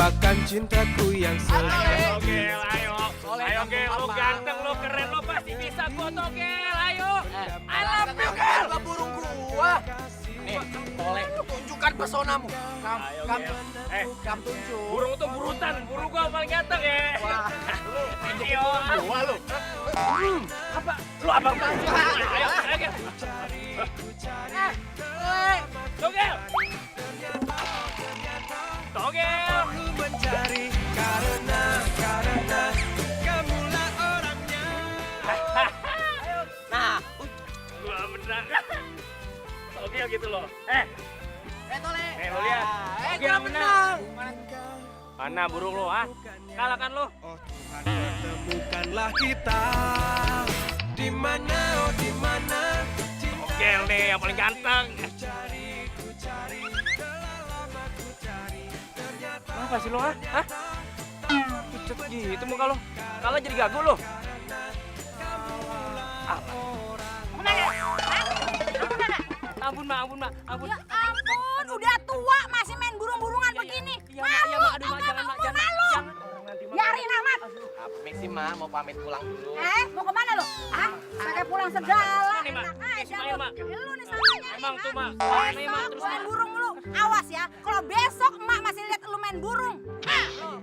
Lupakan cintaku yang sejati. Togel, ayo. Ayo, Gel. Lu ganteng, lu keren, lu pasti bisa gua, Togel. Ayo. I love you, Gel. Burung gua. Nih, boleh tunjukkan pesonamu. Kam tunjuk. Burung tuh burutan, burung gua paling ganteng ya. Wah, Ayo. gua lu. Apa? Lu apa? Ayo, Gel. Togel. Togel. Lu mencari karena kamulah orangnya. Nah, Gua beneran. Togel gitu loh. Tole. Lu lihat. Togel menang. Mana burung lu, ah? Kalahkan lu. Oh Tuhan, pertemukanlah kita. Di mana, oh di mana? Togel nih yang paling ganteng. Ku cari, telah lama ku cari. Ternyata Apa sih lo, ah? Hah? Pucet gitu muka lo. Kalah jadi gagu lo. Ampun, Ma. Ampun. Ya ampun, udah tua masih main burung-burungan begini. Malu, Aduh, Ma, jangan, Ma. malu. Biarin amat. Miksi mah mau pamit pulang dulu. Mau kemana lu? Ah, pakai pulang segala. Ini, Ma. Enak aja Ayo, Ma. lu nih samanya. Emang tuh, Ma. Ini, Ma, Besok terus, main Ma. burung lu. Awas ya, kalau besok emak masih lihat lu main burung.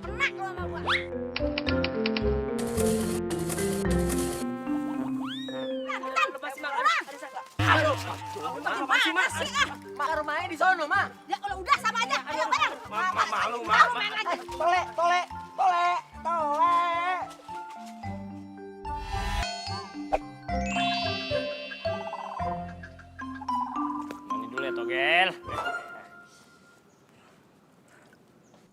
Kena lu sama gua. Gimana sih ah? Mak rumahnya di sono, Mak. Ya kalau udah sama aja. Ayo bareng. Malu, Ma. Tahu main lagi. Tole. Mandi dulu ya, Togel.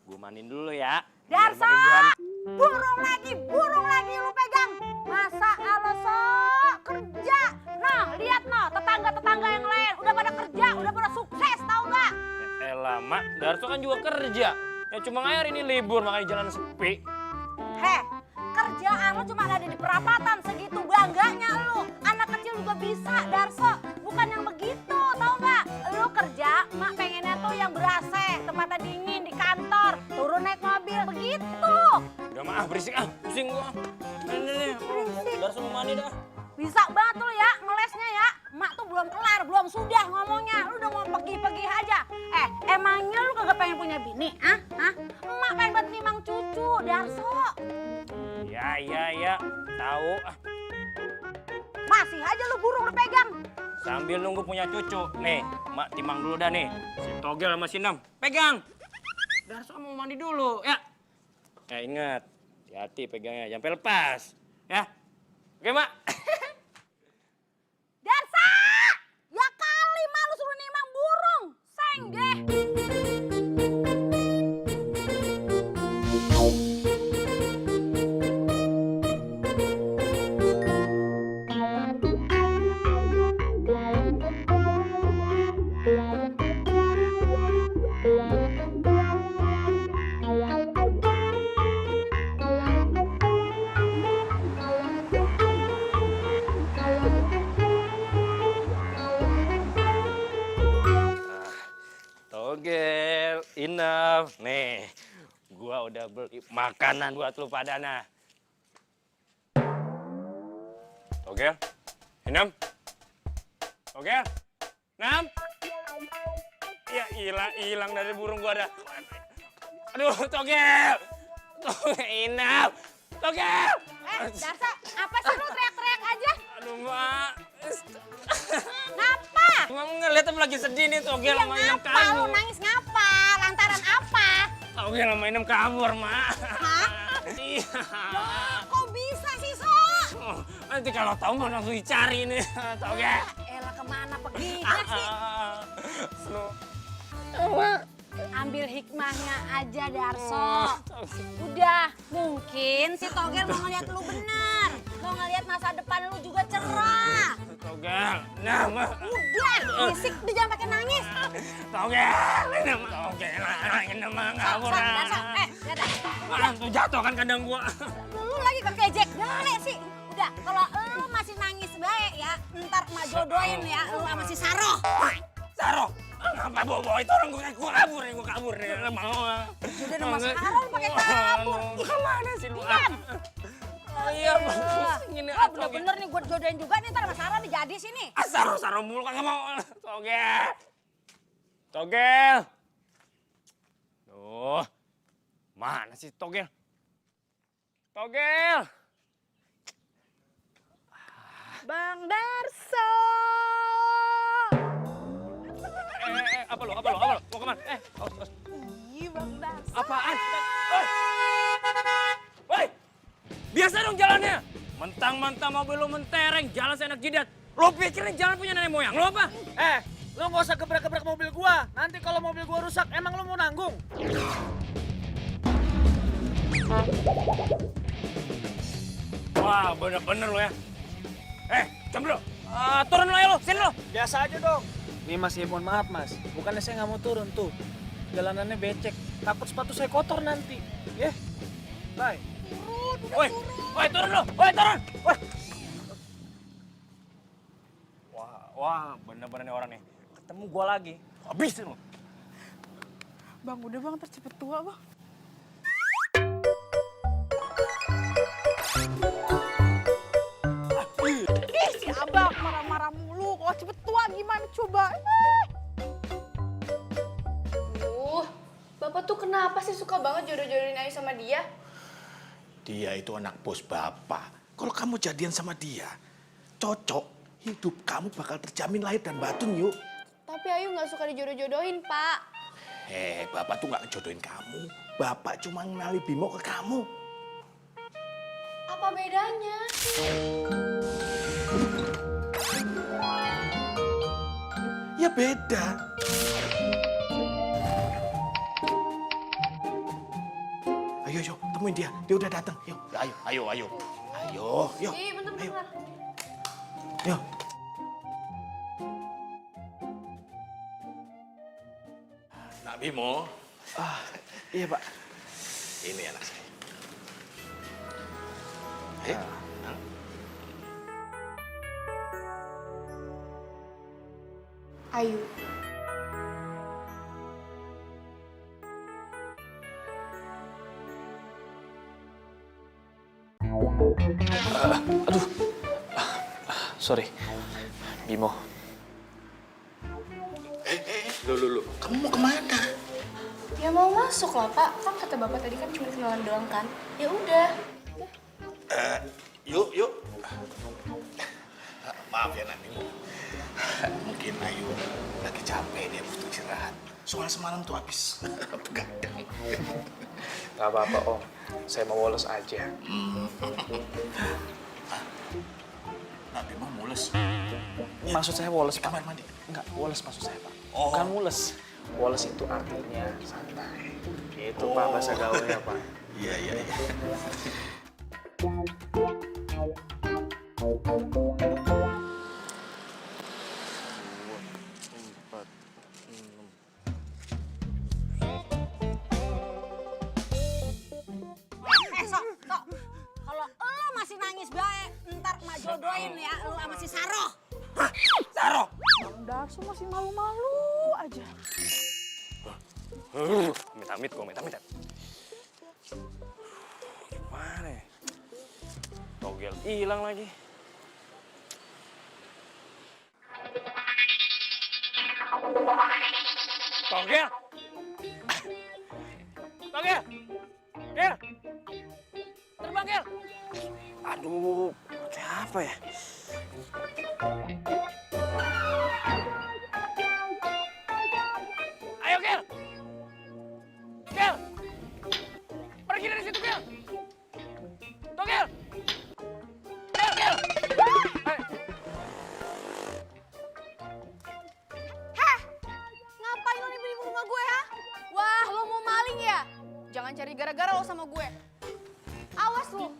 Gua mandiin dulu ya. Biar Darso, makin ganteng. burung lagi lu pegang. Masa alo sok kerja. Nah, lihat no, tetangga yang lain udah pada kerja, udah pada sukses, tahu nggak? Elah, Mak. Darso kan juga kerja. Ya cuma hari ini libur, makanya jalan sepi. Heh, kerjaan lu cuma ada di perapatan, segitu bangganya lu. Anak kecil juga bisa, Darso. Bukan yang begitu, tahu nggak? Lu kerja, mak pengennya tuh yang ber-AC, tempatnya dingin di kantor, turun naik mobil, begitu. Udah, maaf berisik ah. Pusing gua. Nih. Darso mau mandi dah. Bisa banget tuh ya, ngelesnya ya. Mak tuh belum kelar, belum sudah ngomongnya. Lu udah mau pergi-pergi aja. Emangnya lu kagak pengen punya bini, ah? Mak pengen buat nimang cucu, Darso. Ya. Tahu. Masih aja lu burung lu pegang. Sambil nunggu punya cucu. Nih, Mak timang dulu dah nih. Si Togel sama si Nem. Pegang. Darso mau mandi dulu, ya. Ya ingat, hati-hati pegangnya, jangan sampai lepas. Ya. Oke, Mak. Darsa! Ya kali mak lu suruh nimang burung. Seng deh. Togel, enough. Nih, gua udah beli makanan buat lu pada nah. Togel, Inem. Togel, Nem. Ya hilang dari burung gua dah. Aduh, Togel. Inem. Togel. Darsa, apa sih lu teriak-teriak aja? Aduh, Mak. Ngapa? Cuma ngeliat tapi lagi sedih nih, Togel Iya sama Inem ngapa? Lu kabur. nangis ngapa? Lantaran apa? Togel sama Inem kabur, Mak. Hah? Iya. Wah, kok bisa sih, So? Oh, nanti kalau tahu mah langsung dicari nih, Togel. Elah kemana perginya sih? Snow. Ambil hikmahnya aja, Darso. Udah, mungkin si Togel mau ngeliat lu benar. Mau ngeliat masa depan lu juga cerah. Togel, nama. Udah, berisik, udah jangan pakai nangis. Togel, nama kabur. Darso, lihat dah. Tuh jatuh kan kandang gua. Lu lagi kekejek gale sih. Udah, kalau lu masih nangis baik ya, ntar emak jodohin ya lu sama si Saroh. Saroh, Ngapa bawa itu orang gue kabur nih. Mau. Udah nama sekarang pakai kabur. Kemana sih lu? Iya, ini Oh bener-bener nih gue jodohin juga nih ntar sama Sarah nih jadi sini. Saro mulu kagak mau. Togel. Tuh. Mana sih Togel? Bang Darso. Apa lo? Mau kemana? Awas. Ih Bang Darso. Apaan? Woi! Biasa dong jalannya. Mentang-mentang mobil lo mentereng, jalan seenak jidat. Lo pikirin jalan punya nenek moyang lo apa? Lo nggak usah gebrak-gebrak mobil gua. Nanti kalau mobil gua rusak, emang lo mau nanggung? Wah, bener-bener lo ya. Coba lo. Turun lo ya lo, sini lo. Biasa aja dong. Nih mas, mohon maaf mas. Bukannya saya nggak mau turun tuh. Jalanannya becek. Takut sepatu saya kotor nanti. Bye. Woi, turun lo. Woi, turun. Wah, bener-bener nih orang nih. Ketemu gua lagi. Habisin lo. Bang, udah bang, ntar cepet tua bang. Ih, si abang marah-marah mulu. Kalau cepet tua gimana coba? Bapak tuh kenapa sih suka banget jodoh-jodohin Ayu sama dia? Dia itu anak bos bapak. Kalau kamu jadian sama dia, cocok. Hidup kamu bakal terjamin lahir dan batin, yuk. Tapi Ayu nggak suka dijodoh-jodohin, Pak. Bapak tuh nggak ngejodohin kamu. Bapak cuma ngenali Bimo ke kamu. Apa bedanya? Ya beda. Ayo, temuin dia. Dia udah datang. Yuk, ayo. Yuk. Ih, bentar. Yuk. Nak Bimo. Iya pak. Ini anak saya. Ayu. Sorry. Bimo. Lu. Kamu mau kemana? Ya mau masuk lah, Pak. Kan kata Bapak tadi kan cuma kenalan doang kan. Ya udah. Yuk. Maaf ya Nak Bimo. Mungkin Ayu lagi capek, dia butuh istirahat. Soal semalam tuh habis begadang. Gak apa-apa om. Saya mau bolos aja. Nak Bimo mules. Maksud saya woles, Pak. Kamar mandi. Enggak, woles maksud saya, Pak. Oh. Bukan mules. Woles itu artinya santai. Itu Pak bahasa gaulnya, Pak. Iya. Sok. Kalau lo masih nangis bae, ntar mak jodohin ya lo sama si Saroh. Saro. Bang Darso masih malu-malu aja. Amit-amit. Gimana ya? Togel hilang lagi. Togel. Terbang, Gel. Aduh, pakai apa ya? Ayo, Gel. Pergi dari situ, Gel. Togel. Gel. Ngapain lo nipu rumah gue, ha? Wah, lo mau maling ya? Jangan cari gara-gara lo sama gue. Awas lo.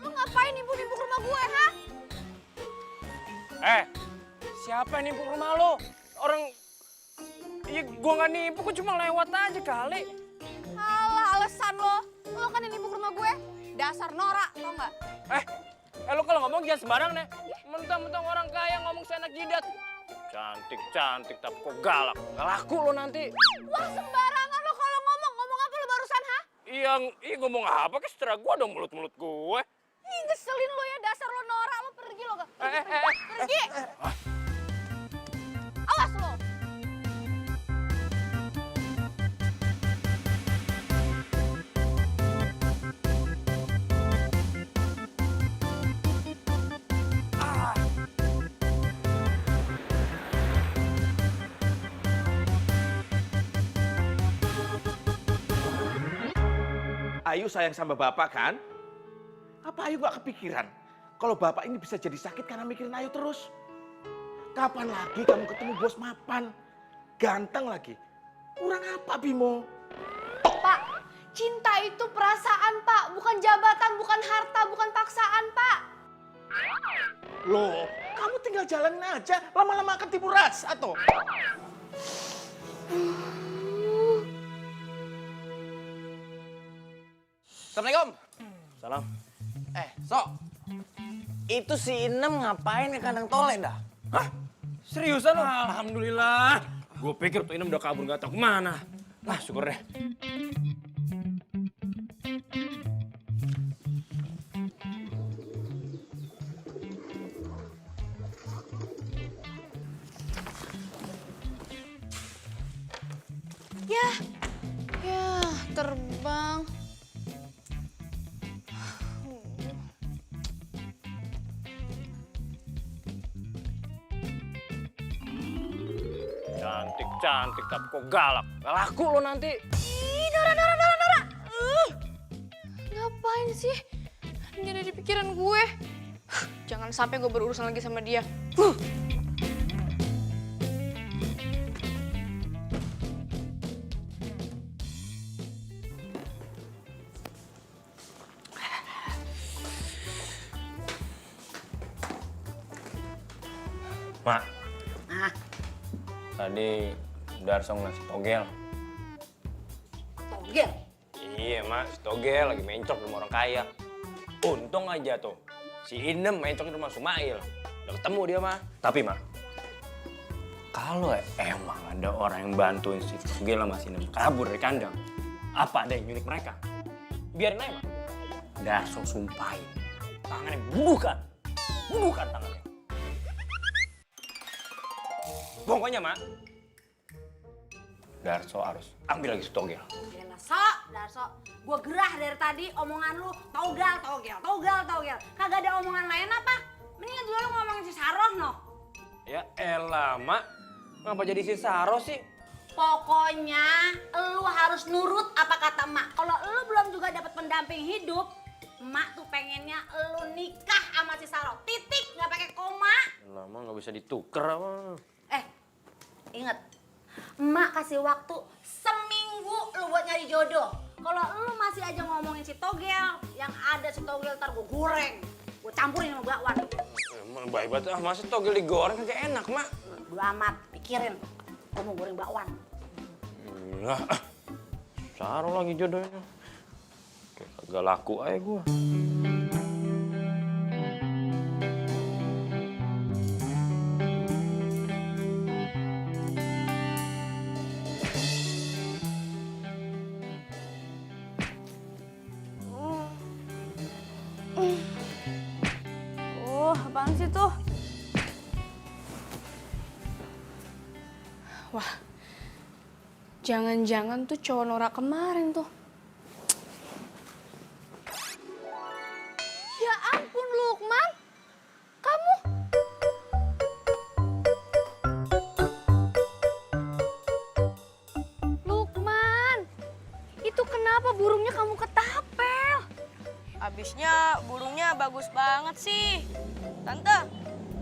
Lo ngapain nipu-nipu rumah gue, ha? Siapa yang nipu rumah lo? Orang... Iya, gua nggak nipu, gua cuma lewat aja kali. Alah, alasan lo. Lo kan yang nipu rumah gue. Dasar norak, tau nggak? Lo kalau ngomong jangan sembarang deh. Mentang-mentang orang kaya ngomong seenak jidat. Cantik tapi kok galak. Gak laku lo nanti. Wah sembarangan lo kalau ngomong. Ngomong apa lo barusan, ha? Iya ngomong apa? Kesetera gue dong mulut-mulut gue. Ih, ngeselin lo ya, dasar lo norak. Lo pergi lo. Pergi. Awas lo. Ayu sayang sama bapak kan? Apa Ayu gak kepikiran kalau bapak ini bisa jadi sakit karena mikirin Ayu terus? Kapan lagi kamu ketemu bos mapan? Ganteng lagi. Kurang apa Bimo? Pak, cinta itu perasaan, Pak. Bukan jabatan, bukan harta, bukan paksaan, Pak. Loh, kamu tinggal jalanin aja. Lama-lama akan tipu rasa toh. Assalamualaikum. Salam. Sok. Itu si Inem ngapain ke kandang tole dah? Hah? Seriusan? Alhamdulillah. Gue pikir tuh Inem udah kabur gak tau kemana. Nah syukur deh. Ya, terbang. Cantik tapi kok galak. Gak laku lo nanti. Ih, Nora. Ngapain sih? Ini ada di pikiran gue. Jangan sampai gue berurusan lagi sama dia. Mak. Tadi Darso ngasih togel. Togel. Iya Mak, si togel lagi mencok di rumah orang kaya. Untung aja tuh, si Inem mencok di rumah Sumail. Udah ketemu dia Mak. Tapi Mak, kalau emang ada orang yang bantuin si togel sama si Inem kabur dari kandang, apa ada yang nyulik mereka? Biarin aja Mak. Darso sumpahin, tangannya budukan tangannya. Pokoknya Mak, Darso harus ambil lagi si togel. Darso, gue gerah dari tadi omongan lu togel. Kagak ada omongan lain apa? Mendingan juga lu ngomongin si Saroh, no. Ya elah Mak, ngapa jadi si Saro sih? Pokoknya lu harus nurut apa kata emak. Kalau lu belum juga dapat pendamping hidup, emak tuh pengennya lu nikah sama si Saroh. Titik, nggak pakai koma. Lama nggak bisa dituker apa? Ingat, emak kasih waktu seminggu lu buat nyari jodoh. Kalau lu masih aja ngomongin si togel, yang ada si togel ntar gue goreng. Gue campurin sama bakwan. Emang baik banget, masa togel digoreng kagak enak, Mak. Bodo amat, pikirin. Gue mau goreng bakwan. Lah, Saro lagi jodohnya. Kayak kagak laku aja gue. Apaan sih tuh? Wah, jangan-jangan tuh cowok Nora kemarin tuh. Ya ampun Lukman, kamu? Lukman, itu kenapa burungnya kamu ketapel? Abisnya burungnya bagus banget sih. Tante,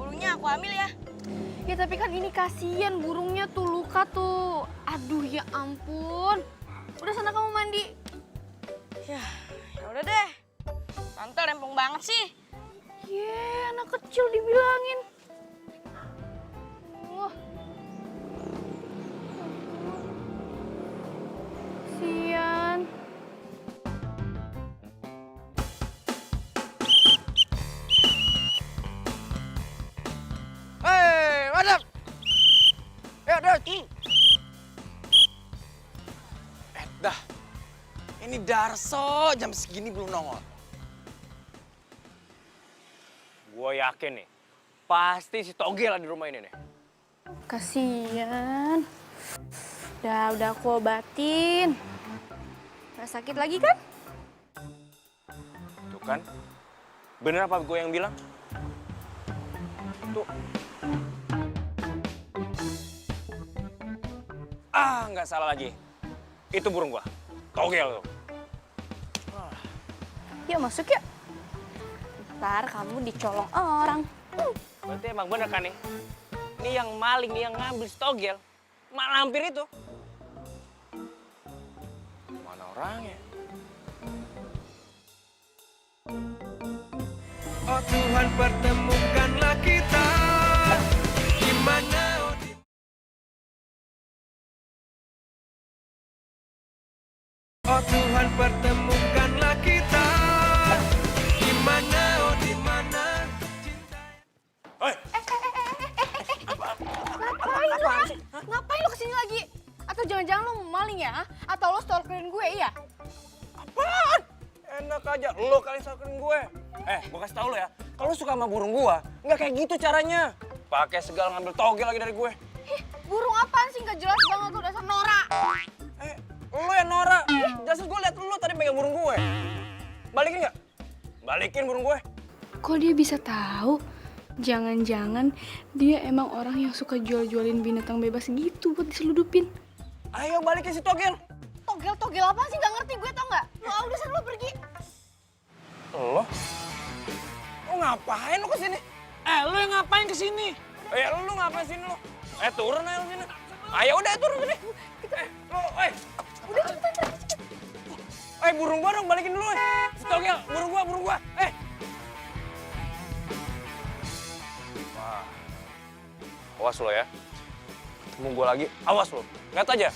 burungnya aku ambil ya. Ya tapi kan ini kasihan burungnya tuh luka tuh. Aduh ya ampun. Udah sana kamu mandi. Ya udah deh. Tante rempong banget sih. Anak kecil dibilangin. Kasian. dah. Dah. Ini Darso jam segini belum nongol. Gue yakin nih, pasti si Togel ada di rumah ini nih. Kasian. Udah aku obatin. Gak sakit lagi kan? Tuh kan, bener apa gue yang bilang? Tuh. Ah, nggak salah lagi. Itu burung gua, Togel tuh. Yuk masuk yuk. Ntar kamu dicolong orang. Berarti emang bener kan nih? Ini yang maling, nih yang ngambil si Togel. Mak lampir itu. Mana orangnya? Oh Tuhan pertemukanlah kita di mana oh Tuhan pertemukanlah kita di mana oh di mana cinta. Hei, Ngapain lo kesini lagi? Atau jangan-jangan lo mau maling ya? Atau lo stalkerin gue iya? apaan? Enak aja, lo kali stalkerin gue. Gue kasih tau lo ya, kalau lo suka sama burung gua, nggak kayak gitu caranya. Pakai segala ngambil Togel lagi dari gue. Ih, burung apaan sih? Nggak jelas banget lo dasar norak. Lo yang norak. Jasad gue liat lo tadi pegang burung gue. Balikin nggak? Balikin burung gue. Kok dia bisa tahu? Jangan-jangan dia emang orang yang suka jual-jualin binatang bebas gitu buat diseludupin. Ayo balikin si Togel. Togel apa sih? Nggak ngerti gue tau nggak? Lo udah sana lo pergi. Lo ngapain lo kesini? Lo yang ngapain kesini? Lo ngapain sini lo? Turun aja lo sini. Ayo udah turun sini. Udah cepetan. Burung gua dong balikin dulu. Si Togel, burung gua. Wah. Awas lo ya. Ketemu gua lagi, awas lo. Lihat aja.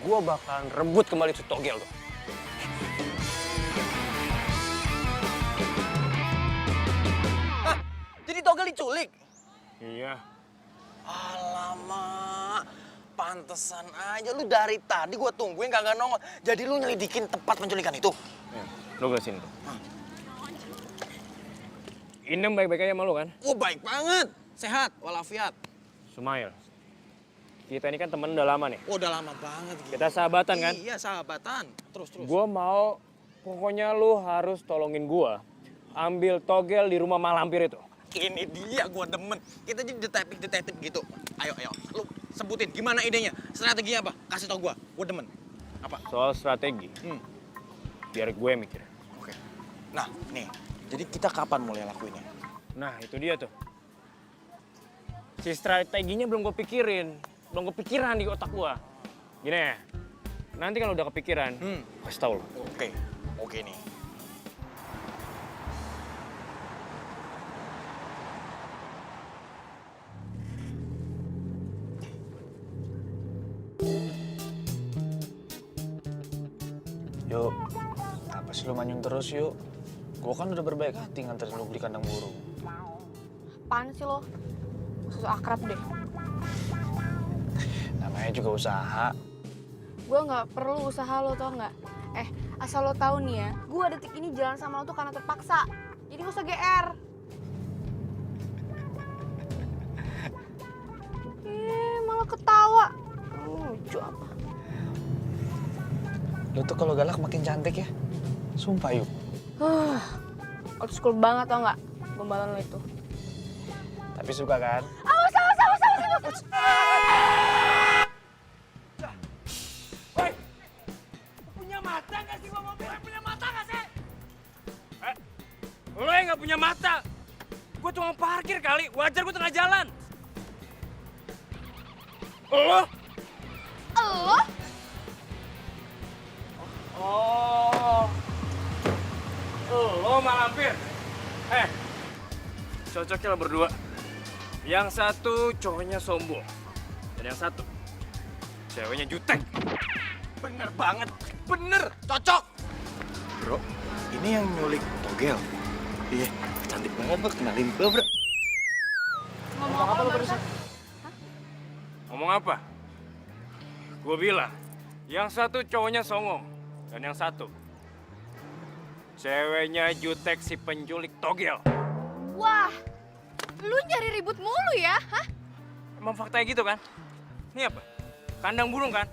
Gua bakalan rebut kembali si Togel tuh. Jadi Togel diculik? Iya. Alamak, pantesan aja lu dari tadi gua tungguin kagak nongol. Jadi lu nyelidikin tempat penculikan itu? Lo ke sini tuh. Inem baik-baik aja sama lo kan? Oh baik banget, sehat walafiat. Sumail. Kita ini kan temen udah lama nih. Oh udah lama banget. Kita sahabatan kan? Iya sahabatan, terus. Gua mau, pokoknya lu harus tolongin gua ambil Togel di rumah mak lampir itu. Ini dia gua demen. Kita jadi detektif gitu. Ayo, lu sebutin gimana idenya, strateginya apa? Kasih tau gua demen. Apa? Soal strategi, biar gue mikir. Oke. Nah, nih, jadi kita kapan mulai lakuinnya? Nah, itu dia tuh. Si strateginya belum gue pikirin. Belum kepikiran di otak gue. Gini ya, nanti kalau udah kepikiran, kasih tau lo. Oke nih. Yuk, apa sih lu manyun terus yuk? Gua kan udah berbaik hati nganterin lu beli kandang burung. Apaan sih lo? Susah akrab deh. Namanya juga usaha. Gue nggak perlu usaha lo tau nggak? Asal lo tahu nih ya, gue detik ini jalan sama lo tuh karena terpaksa. Jadi gak usah GR. Malah ketawa. Lucu apa? Lu tuh kalau galak makin cantik ya. Sumpah yuk. Old school banget tau nggak? Gombalan lo itu. Tapi suka kan? Awas. Woi, punya mata nggak sih? Gua mau bilang punya mata nggak sih? Lo yang nggak punya mata. Gue cuma parkir kali, wajar gue tengah jalan. Lo? Lo malampir. Cocoknya lo berdua. Yang satu cowoknya sombong. Dan yang satu ceweknya jutek. Bener banget, bener, cocok. Bro, ini yang nyulik Togel. Iya, cantik banget bro, kenalin gue bro. Ngomong apa lo barusan? Ngomong apa? Gue bilang, yang satu cowoknya songong, dan yang satu ceweknya jutek si penculik togel. Wah, lu nyari ribut mulu ya, hah? Emang faktanya gitu kan? Ini apa? Kandang burung kan?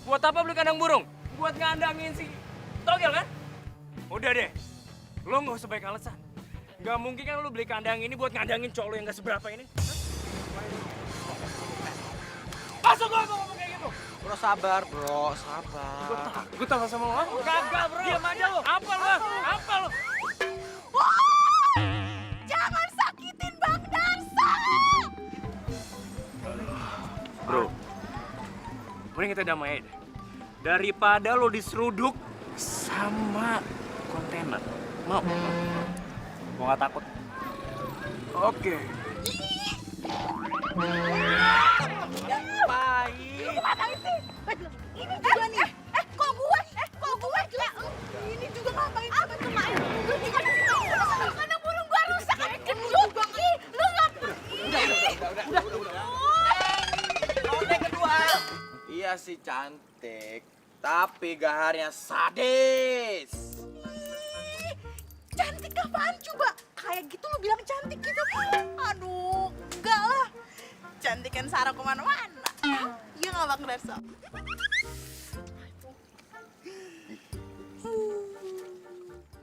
Buat apa beli kandang burung? Buat ngandangin si togel kan? Udah deh, lo nggak usah banyak alasan. Gak mungkin kan lo beli kandang ini buat ngandangin cowok lo yang gak seberapa ini. Masuk gua ngomong kayak gitu. Bro sabar, bro, sabar. Gue takut sama lo. Kagak bro. Diam aja lo. Apa lo? Apa lo? Jangan sakitin Bang Darso. Bro, mending kita damai aja deh. Daripada lo diseruduk sama kontainer. Mau? Gue gak takut. Oke. Ngapain sih? Ini juga nih. Kok gue? Ini juga ngapain? Apa tuh, Mak? Lu juga kandang burung gua rusak. Gendut. Lu ngapain? Ronde kedua. Iya sih cantik, tapi gaharnya sadis. Cantik apaan coba? Kayak gitu lu bilang cantik gitu. Aduh, enggak lah. Cantikan Sarah kemana-mana. Iya nggak Bang Darso?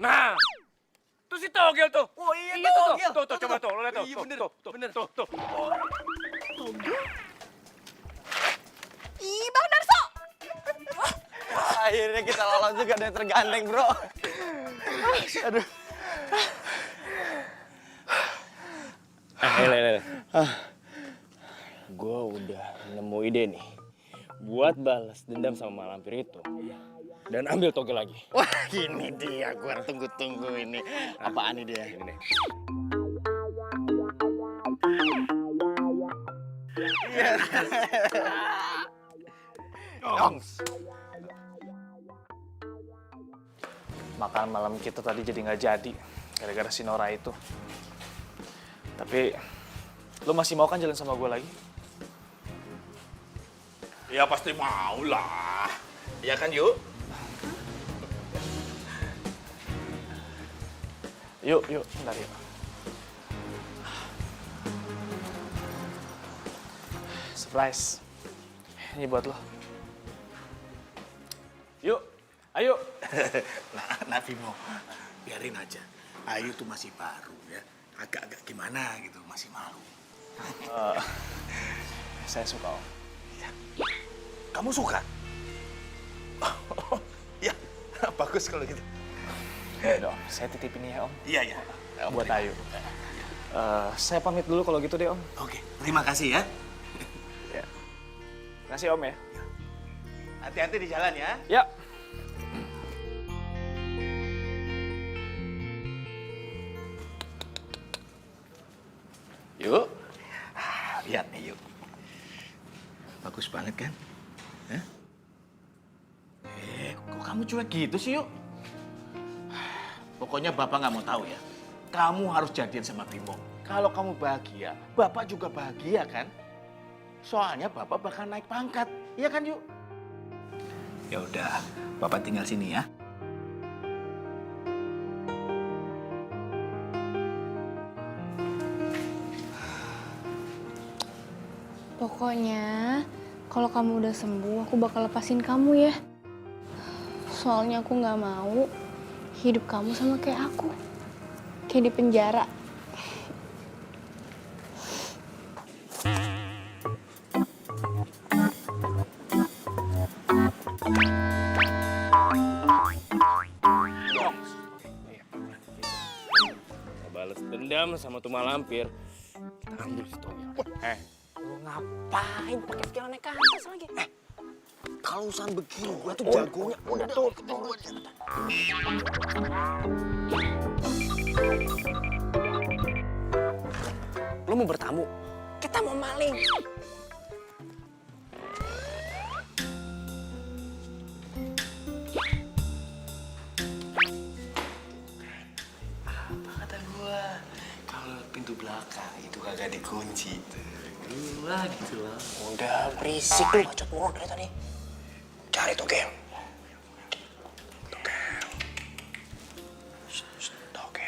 Nah, tuh si togel tuh. Oh iya, Tuh, coba tuh, lo lihat tuh. Iya bener, bener. Tuh. Ih, Bang Darso. Akhirnya kita lolos juga dan tergandeng, bro. Aduh. Gue udah nemu ide nih buat balas dendam sama malampir itu dan ambil togel lagi. Wah, ini dia. Gua tunggu-tunggu ini. Apaan ini dia? Ini nih. Makan malam kita tadi jadi nggak jadi gara-gara si Nora itu. Tapi lo masih mau kan jalan sama gue lagi? Ya pasti mau lah. Ya kan, Yuk? Yuk, bentar yuk. Surprise. Ini buat lo. Yuk, ayo. Nah, Vimo, biarin aja. Ayu tuh masih baru ya. Agak-agak gimana gitu, masih malu. Saya suka, Om. Kamu suka? Ya, bagus kalau gitu. Ya udah, Om. Saya titipin ya, Om. Iya. Buat Ayu. Saya pamit dulu kalau gitu deh, Om. Oke, terima kasih ya. Ya. Terima kasih, Om ya. Hati-hati di jalan ya. Ya. Yuk. Lihat nih, Yuk. Bagus banget kan? Hah? Kok kamu cuek gitu sih, Yuk? Pokoknya Bapak nggak mau tahu ya. Kamu harus jadian sama Bimo. Kalau kamu bahagia, Bapak juga bahagia kan? Soalnya Bapak bakal naik pangkat. Iya kan, Yuk? Ya udah, Bapak tinggal sini ya. Pokoknya, kalau kamu udah sembuh, aku bakal lepasin kamu ya. Soalnya aku nggak mau hidup kamu sama kayak aku. Kayak di penjara. Balas dendam sama tuh malampir. Kita ambil si togel. Lu ngapain pakai skill naik ke atas lagi? Kalau urusan begini, gua tuh jagonya. Udah tuh, ketemu aja. Lu mau bertamu? Kita mau maling. Apa kata gua? Kalau pintu belakang itu kagak dikunci tuh. lah gitu loh. Udah berisik lu, bacot mulu dari tadi. Cari togel. Togel. Togel.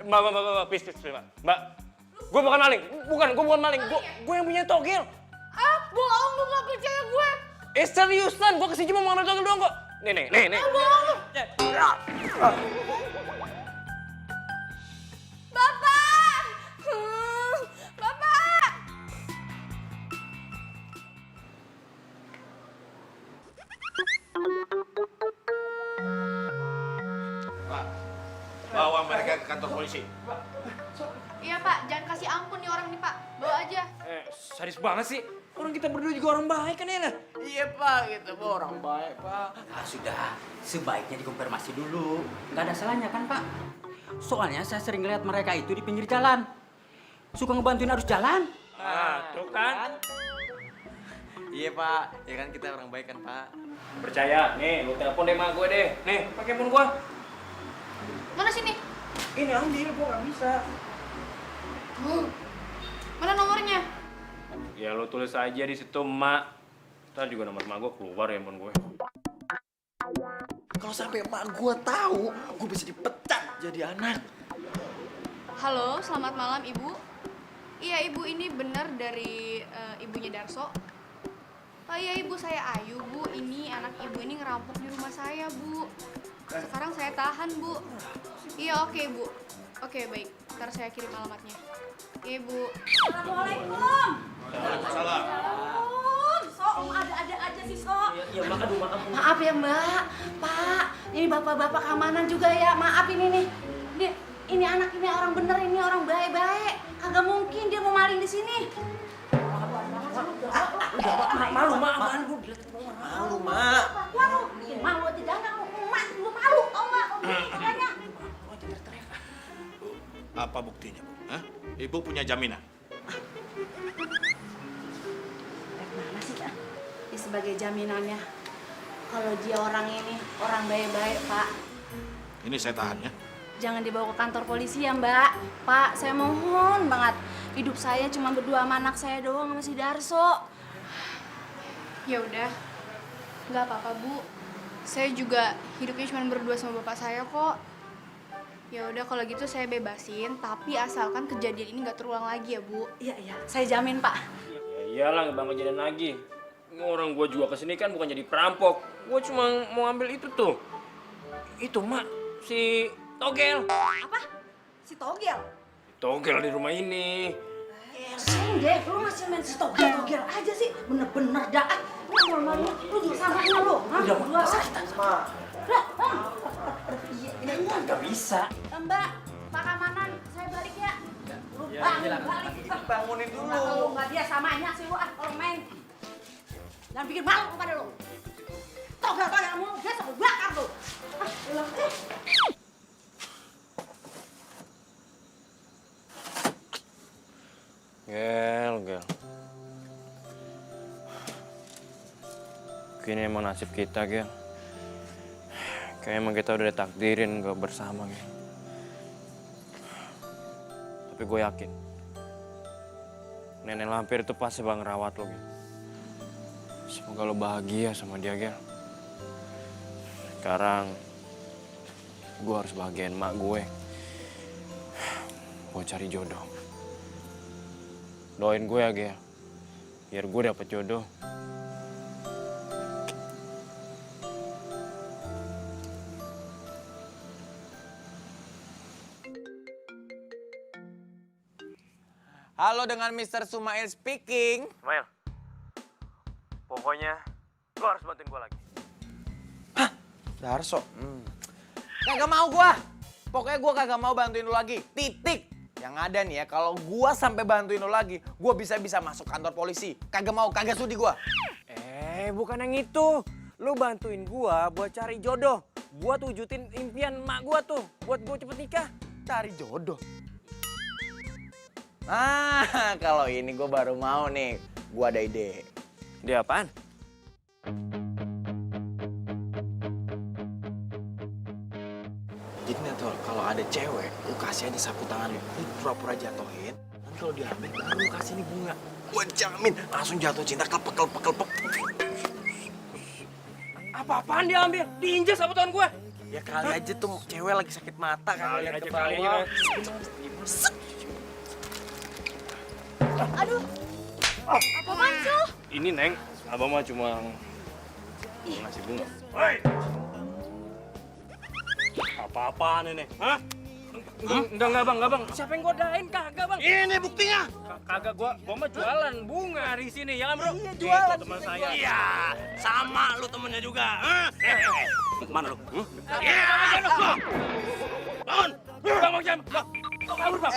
Mbak, please, Mbak. Gue bukan maling, gue bukan maling, gue yang punya togel. Ah, bohong lu gak percaya gue. Seriusan, gue kesini cuma mau ngambil togel doang kok. Nih. Bohong lu. Bapak! Bapak! Pak, bawa mereka ke kantor polisi. Iya Pak, jangan kasih ampun nih orang nih Pak. Bawa aja. Sadis banget sih. Orang kita berdua juga orang baik kan ya? Iya Pak, kita orang baik Pak. Nah, sudah, sebaiknya dikonfirmasi dulu. Nggak ada salahnya kan Pak? Soalnya saya sering lihat mereka itu di pinggir jalan. Suka ngebantuin arus jalan. Nah, tuh kan. Iya Pak, ya kan kita orang baik kan Pak. Percaya, nih lu telepon deh sama gue deh. Nih, pakai phone gue. Mana sini? Ini ambil, gue gak bisa. Mana nomornya? Ya lu tulis aja di situ, Mak. Ntar juga nomor emak gue keluar ya handphone gue. Kalau sampai emak gue tahu, gue bisa dipecat jadi anak. Halo, selamat malam Ibu. Iya Ibu, ini benar dari ibunya Darso. Oh iya Ibu, saya Ayu Bu. Ini anak Ibu ini ngerampok di rumah saya Bu. Sekarang saya tahan Bu. Iya oke Bu. Oke baik, ntar saya kirim alamatnya. Iya Bu. Assalamualaikum. Waalaikumsalam. Sok, ada aja sih Sok. Iya, makan. Maaf ya Mbak, Pak. Ini bapak-bapak keamanan juga ya. Maaf ini nih. Ini anak ini orang bener, ini orang baik-baik. Kagak mungkin dia mau maling di sini. Malu, Mak. Apaan gue dilihat Malu, Mak. Waduh, malu tidak enggak emak lu malu, tau enggak? Makanya. Apa buktinya, Bu? Hah? Ibu punya jaminan? Mana sih, Pak? Ini sebagai jaminannya. Kalau dia orang ini, orang baik-baik, Pak. Ini saya tahan ya. Jangan dibawa ke kantor polisi ya, Mbak. Pak, saya mohon banget. Hidup saya cuma berdua sama anak saya doang sama si Darso. Ya udah, nggak apa-apa Bu. Saya juga hidupnya cuma berdua sama bapak saya kok. Ya udah kalau gitu saya bebasin, tapi asalkan kejadian ini nggak terulang lagi ya Bu. Iya, saya jamin Pak. Ya iyalah, nggak bakal kejadian lagi. Orang gue juga kesini kan bukan jadi perampok. Gue cuma mau ambil itu tuh. Itu Mak, si Togel. Apa? Si Togel? Togel di rumah ini. Deh, lu masih main si Togel aja sih. Bener-bener dah. Lu juga sama lu. Udah, Mak. Sakitan sama. Gak bisa. Mbak, Pak Kamanan, saya balik ya. Lu balik. Bangunin dulu. Kalau nggak dia samanya sih lu kalau main. Jangan bikin malu kepada lu. Togel mulu, dia sampai bakar tuh. Gel. Kini emang nasib kita, Gel. Kayak emang kita udah ditakdirin gak bersama, Gel. Tapi gue yakin, nenek lampir itu pasti bakal ngerawat lo, Gel. Semoga lo bahagia sama dia, Gel. Sekarang, gue harus bahagiain emak gue. Buat cari jodoh. Doain gue ya, Gel. Biar gue dapet jodoh. Halo, dengan Mr. Sumail speaking. Sumail, pokoknya lo harus bantuin gue lagi. Darso. Kagak mau gua. Pokoknya gua kagak mau bantuin lu lagi. Titik. Yang ada nih ya, kalau gua sampai bantuin lu lagi, gua bisa-bisa masuk kantor polisi. Kagak mau, kagak sudi gua. Bukan yang itu. Lu bantuin gua buat cari jodoh. Buat wujudin impian emak gua tuh. Buat gua cepet nikah. Cari jodoh. Kalau ini gue baru mau nih. Gue ada ide. Dia apaan? Jadi Nato, kalau ada cewek, lu kasih aja sapu tangan lu pura-pura jatuhin. Nanti kalau diambil, baru lu kasih nih bunga. Gua jamin langsung jatuh cinta kelepek. Apa-apaan dia ambil? Diinjak sapu tangan gue. Ya kali aja tuh cewek lagi sakit mata kan lihat ke Kali bawah. Aduh. Apaan sih lo? Ini Neng, abang mah cuma ngasih bunga. Hei! Apa-apaan ini? Hah? Enggak bang. Siapa yang godain? Kagak bang. Ini buktinya. Kagak gua mah jualan bunga di sini ya kan bro? Iya, jualan. Itu teman saya. Iya, sama lu temennya juga. Mana lu? Iya, Bangun! Bang jam. Kabur bang.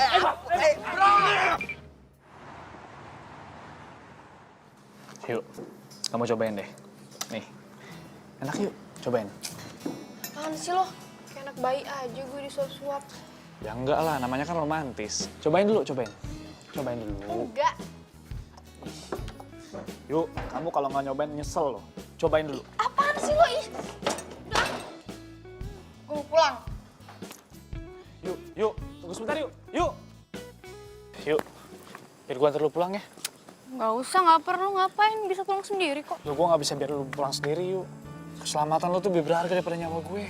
Yuk, kamu cobain deh. Nih, enak yuk, cobain. Apaan sih lo? Kayak anak bayi aja gue disuap-suap. Ya enggak lah, namanya kan romantis. Cobain dulu, cobain. Cobain dulu. Enggak. Yuk, kamu kalau nggak nyobain nyesel loh. Cobain dulu. Apaan sih lo? Ih. Udah. Gue mau pulang. Yuk, tunggu sebentar yuk. Yuk, biar gua antar lu pulang ya. Nggak usah, nggak perlu. Ngapain? Bisa pulang sendiri kok. Yuk, gua nggak bisa biar lu pulang sendiri yuk. Keselamatan lu tuh lebih berharga daripada nyawa gue.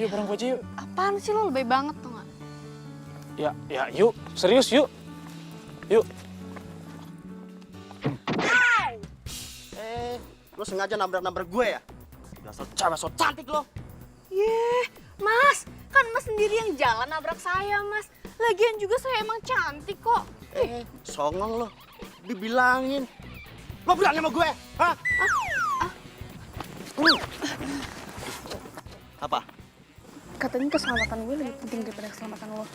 Yuk, bareng gue aja yuk. Apaan sih lo? Lebih banget tuh nggak? Ya, yuk. Serius yuk. Yuk. Lo sengaja nabrak-nabrak gue ya? Dasar cewek so cantik lo. Mas, kan mas sendiri yang jalan nabrak saya, mas. Lagian juga saya emang cantik kok. Songong lo. Dibilangin. Lo berani sama gue? Hah? Apa? Katanya keselamatan gue lebih penting daripada keselamatan lo.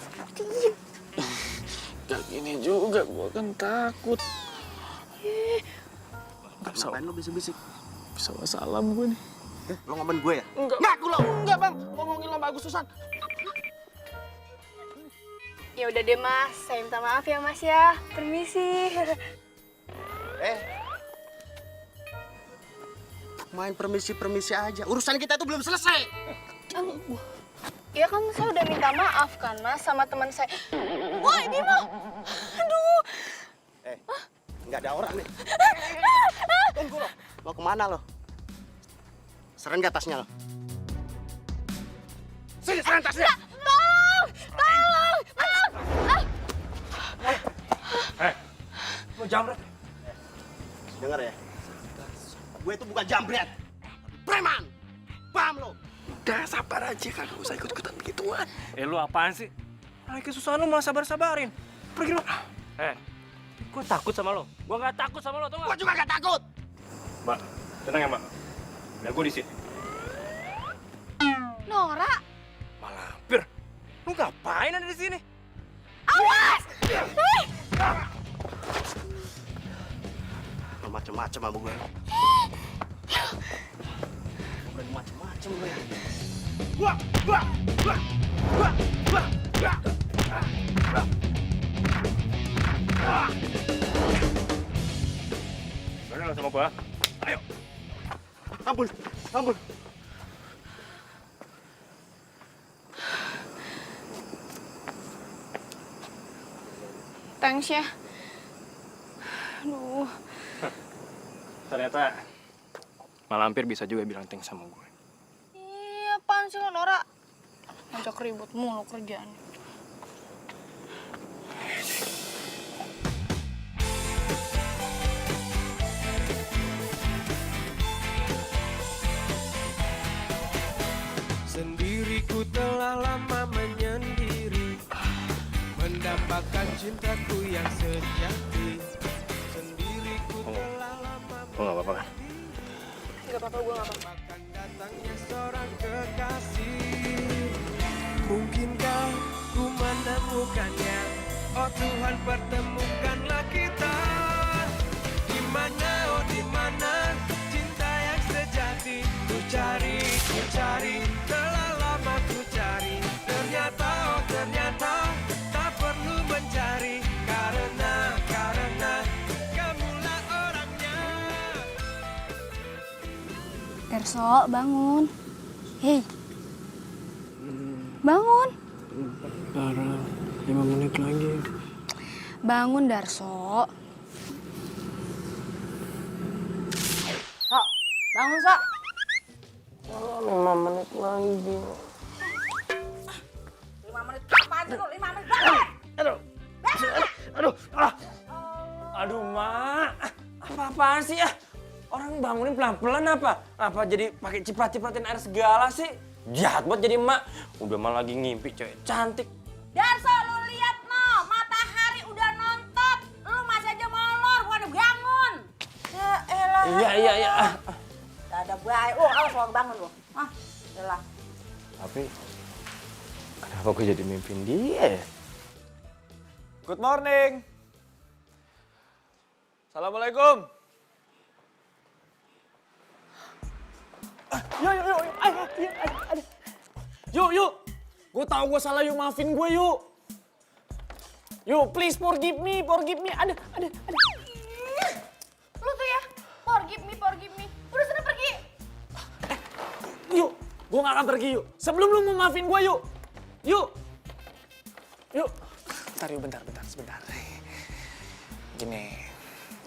Gak gini juga, gue kan takut. Ngapain lo bisik-bisik? Bisa salam gue nih. Lo ngomongin gue ya? Enggak. Ngaku lo! Enggak bang, ngomongin lomba Agustusan. Ya udah deh mas, saya minta maaf ya mas ya. Permisi. Main permisi-permisi aja. Urusan kita itu belum selesai. Ya kan saya udah minta maaf kan mas sama teman saya. Woi Bimo, aduh. Nggak ada orang nih. Tunggu lo. Mau kemana lo? Seren gak tasnya lo? Sini seren tasnya. Tolong. Mau jamret? Dengar ya. Gue itu bukan jambret. Preman. Paham lo? Udah sabar aja, kagak usah ikut-ikutan begituan. Lu apaan sih? Lagi kesusahan lu malah sabar-sabarin. Pergi lu. Gue takut sama lo. Gue nggak takut sama lo, tau nggak? Gue juga gak takut. Mbak, tenang ya mbak. Biar gue di sini. Nora, Malampir. Lu ngapain ada di sini? awas! Lo macem-macem sama gue. Bukan macem-macem lo ya. Berani lo sama gue? Ayo. Ampun. Thanks ya. Aduh. Ternyata Malampir bisa juga bilang thanks sama gue. Iya, apaan sih lo Nora? Ngajak ribut mulu kerjaan. Sendiriku telah lama menyendiri, mendapatkan cintaku yang sejati. Sendiriku telah lama Lo nggak apa-apa kan? Gak apa-apa, gue gak apa-apa. akan datangnya seorang kekasih. Mungkinkah ku menemukannya? Oh Tuhan, pertemukanlah kita. Di mana, oh di mana cinta yang sejati? Ku cari, telah lama ku cari. Ternyata, oh ternyata tak perlu mencari, karena Darso, bangun. Hei. Bangun. Lara, 5 menit lagi. Bangun, Darso. Sok, bangun Sok. 5 menit lagi. 5 menit apaan sih lu? 5 menit bangun. Aduh, Mak. Apa-apaan sih ya? Orang bangunin pelan-pelan apa? Apa jadi pakai ciprat-cipratin air segala sih? Jahat banget jadi emak. Udah malah lagi ngimpi cewek cantik. Darso, lu lihat no, matahari udah nontot. Lu masih aja molor, gua udah bangun. Ya elah. Iya. Gak ada baik. Oh, awas lo bangun lo. Ah, udah. Tapi kenapa gue jadi mimpin dia ya? Good morning. Assalamualaikum. Yuk. Gue tahu gue salah, yuk maafin gue yuk. Yuk, please forgive me. Ada. Lu tuh ya, forgive me. Udah sana pergi. Yuk, gue gak akan pergi yuk. Sebelum lu mau maafin gue yuk. Yuk. Bentar, sebentar. Gini,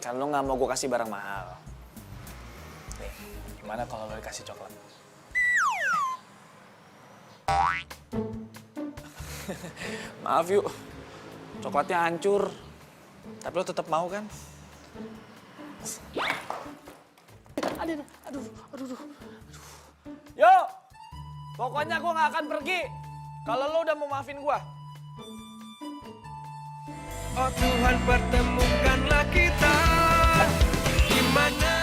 kan lu gak mau gue kasih barang mahal. Nih, gimana kalau lu dikasih coklat? Maaf yuk, coklatnya hancur. Tapi lo tetap mau kan? Aduh. Yuk, pokoknya gue gak akan pergi kalau lo udah mau maafin gue. Oh Tuhan, pertemukanlah kita di mana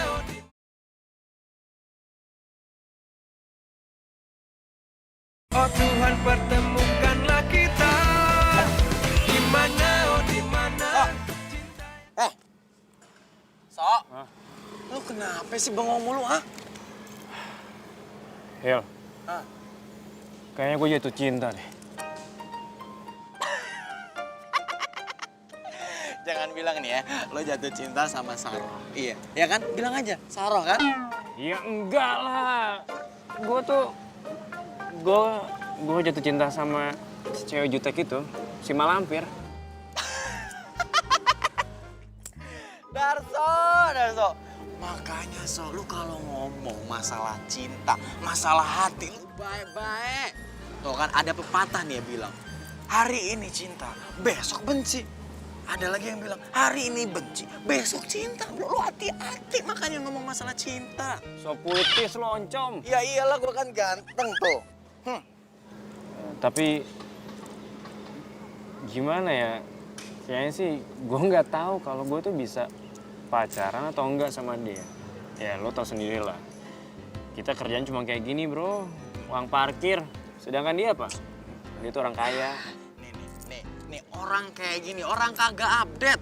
Oh Tuhan, pertemukanlah kita di mana Sok. Lu kenapa sih bengong mulu, ha? Hil, kayaknya gue jatuh cinta deh. Jangan bilang nih ya, lo jatuh cinta sama Saroh. Iya, ya kan? Bilang aja, Saroh kan? Ya enggak lah. Gue jatuh cinta sama si cewek jutek itu, si Malampir. Darso. Makanya lu kalau ngomong masalah cinta, masalah hati, lu baik-baik. Tuh kan ada pepatah nih ya bilang, hari ini cinta, besok benci. Ada lagi yang bilang, hari ini benci, besok cinta. Lu hati-hati makanya ngomong masalah cinta. So puitis lo, Oncom. Ya iyalah, gua kan ganteng tuh. Tapi gimana ya? Kayaknya sih gue nggak tahu kalau gue tuh bisa pacaran atau enggak sama dia. Ya lo tau sendiri lah. Kita kerjaan cuma kayak gini bro, uang parkir. Sedangkan dia apa? Dia tuh orang kaya. Nih orang kayak gini, orang kagak update.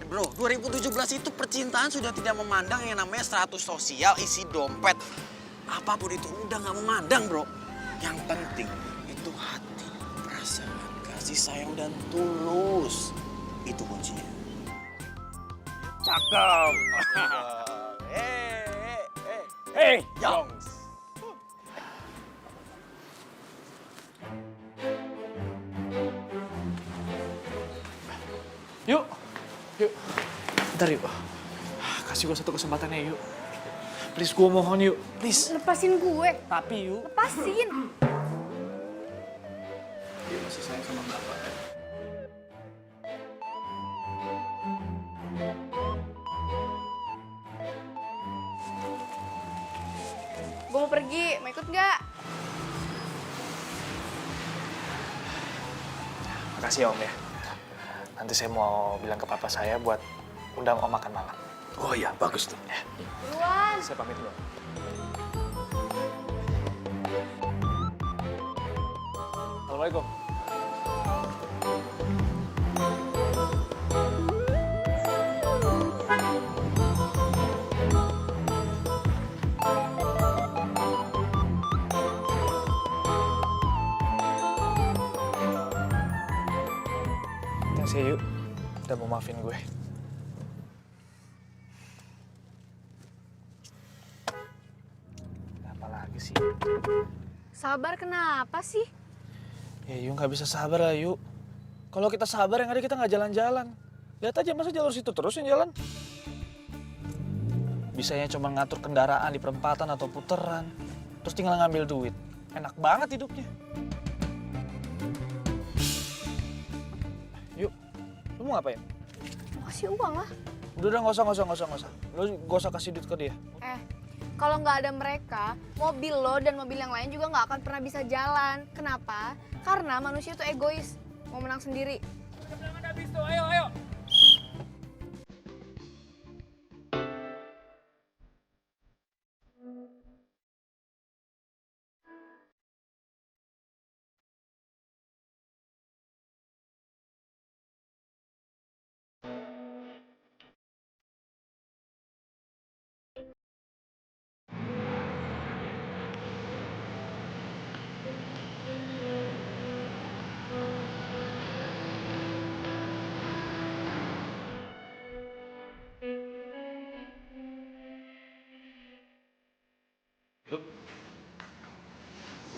Bro, 2017 itu percintaan sudah tidak memandang yang namanya status sosial, isi dompet. Apapun itu udah nggak memandang bro. Yang penting itu hati, perasaan, kasih sayang dan tulus. Itu kuncinya. Cakep. Hey, Jongs. Yuk. Bentar yuk. Kasih gue satu kesempatan ya yuk. Please, gue mohon yuk. Please. Lepasin gue. Tapi yuk. Lepasin. Dia masih sayang sama bapak. Gue mau pergi, mau ikut nggak? Makasih ya Om ya. Nanti saya mau bilang ke papa saya buat undang Om makan malam. Oh iya, bagus tuh. Ya. Buruan. Saya pamit dulu. Assalamualaikum. Thanks ya, Yu. Udah mau maafin gue. ke sini. Sabar kenapa sih? Ya Yu nggak bisa sabar lah Yu. Kalau kita sabar yang ada kita nggak jalan-jalan. Lihat aja masa jalur situ terus yang jalan. Bisanya cuma ngatur kendaraan di perempatan atau puteran. Terus tinggal ngambil duit. Enak banget hidupnya. Yuk, lu mau ngapain? Mau kasih uang lah. Udah nggak usah. Lu nggak usah kasih duit ke dia. Kalau nggak ada mereka, mobil lo dan mobil yang lain juga nggak akan pernah bisa jalan. Kenapa? Karena manusia tuh egois, mau menang sendiri. Ayo.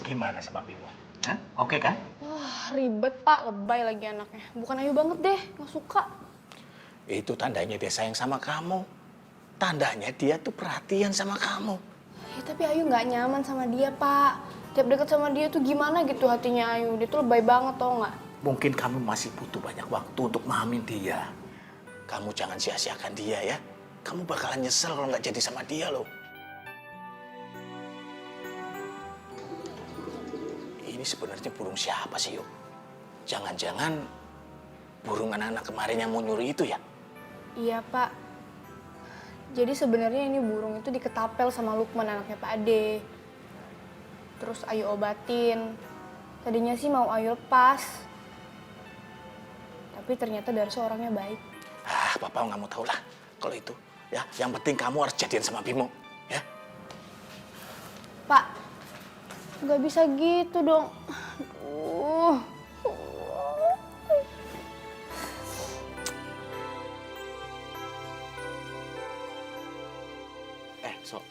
Gimana sama Bimo? Hah? Oke kan? Wah, ribet Pak, lebay lagi anaknya. Bukan Ayu banget deh, nggak suka. Itu tandanya dia sayang sama kamu. Tandanya dia tuh perhatian sama kamu. Ya, tapi Ayu nggak nyaman sama dia, Pak. Tiap deket sama dia tuh gimana gitu hatinya Ayu. Dia tuh lebay banget, tau nggak? Mungkin kamu masih butuh banyak waktu untuk memahami dia. Kamu jangan sia-siakan dia ya. Kamu bakalan nyesel kalau nggak jadi sama dia loh. Ini sebenarnya burung siapa sih, Yuk? Jangan-jangan burung anak-anak kemarin yang mau nyuri itu ya? Iya, Pak. Jadi sebenarnya ini burung itu diketapel sama Lukman, anaknya Pak Ade. Terus Ayu obatin. Tadinya sih mau Ayu lepas. Tapi ternyata Darso orangnya baik. Papa nggak mau tahu lah kalau itu. Ya, yang penting kamu harus jadian sama Bimo, ya? Pak, nggak bisa gitu dong. Aduh. So,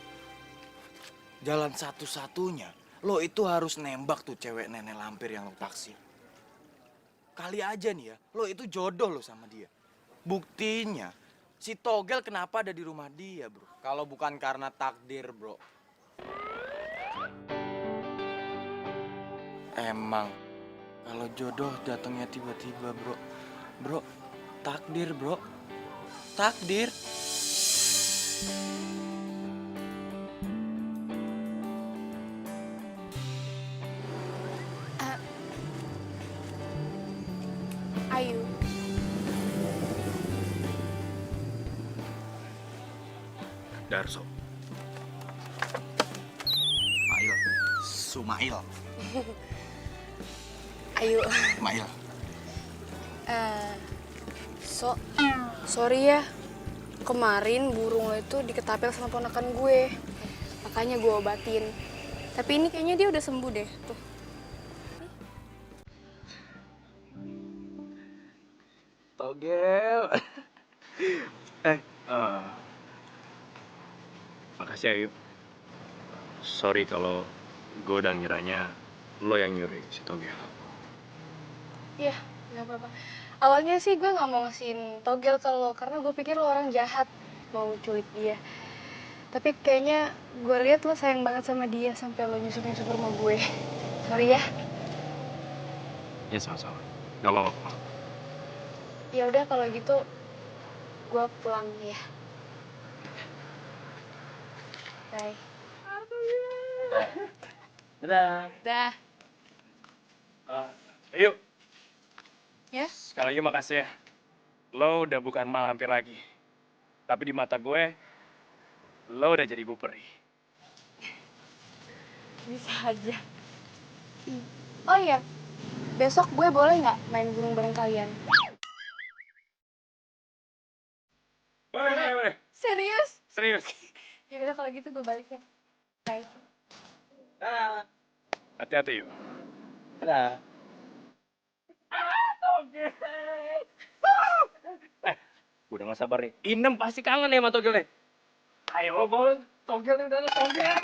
jalan satu-satunya, lo itu harus nembak tuh cewek nenek lampir yang lo taksir. Kali aja nih ya, lo itu jodoh lo sama dia. Buktinya, si Togel kenapa ada di rumah dia, bro? Kalau bukan karena takdir, bro. Emang, kalau jodoh datangnya tiba-tiba, bro. Bro, takdir, bro. Takdir. Ayu. Darso. Mail. Sumail. Ayu. Mail. Sorry ya. Kemarin burung lo itu diketapel sama ponakan gue. Makanya gue obatin. Tapi ini kayaknya dia udah sembuh deh. Tuh. Togel. Makasih Ayu. Sorry kalau gue udah ngiranya lo yang nyuri si Togel. Iya, nggak apa-apa. Awalnya sih gue nggak mau ngasihin Togel ke lo, karena gue pikir lo orang jahat, mau culik dia. Tapi kayaknya gue lihat lo sayang banget sama dia sampai lo nyusul-nyusul ke rumah gue. Sorry ya. Ya sama-sama. Gak apa-apa. Ya udah kalau gitu, gue pulang ya. Bye. Dadah. Dah. Ayo. Ya? Sekali lagi makasih ya. Lo udah bukan malampir lagi. Tapi di mata gue, lo udah jadi ibu peri. Bisa aja. Oh iya, besok gue boleh nggak main burung bareng kalian? Boleh. Serius? Serius. Ya udah kalau gitu gue balik ya. Bye. Hati-hati yuk. Dadah. Togel. Udah gak sabar nih. Inem pasti kangen ya sama Togel nih. Ayo, Bol. Togel nih udah Togel.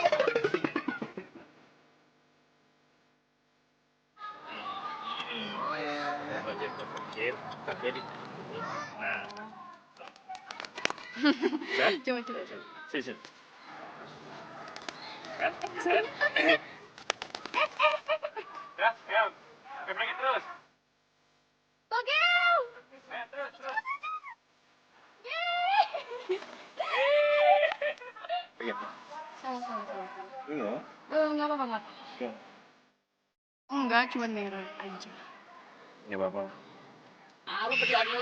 Tepuk-tepuk, kakinya di... Nah. Coba. Sini. Ya. Pergi terus. Togel! Terus. Sama. Iya. Nggak apa-apa. Enggak, cuma merah aja. Nggak apa-apa. Lu kerjaan lu.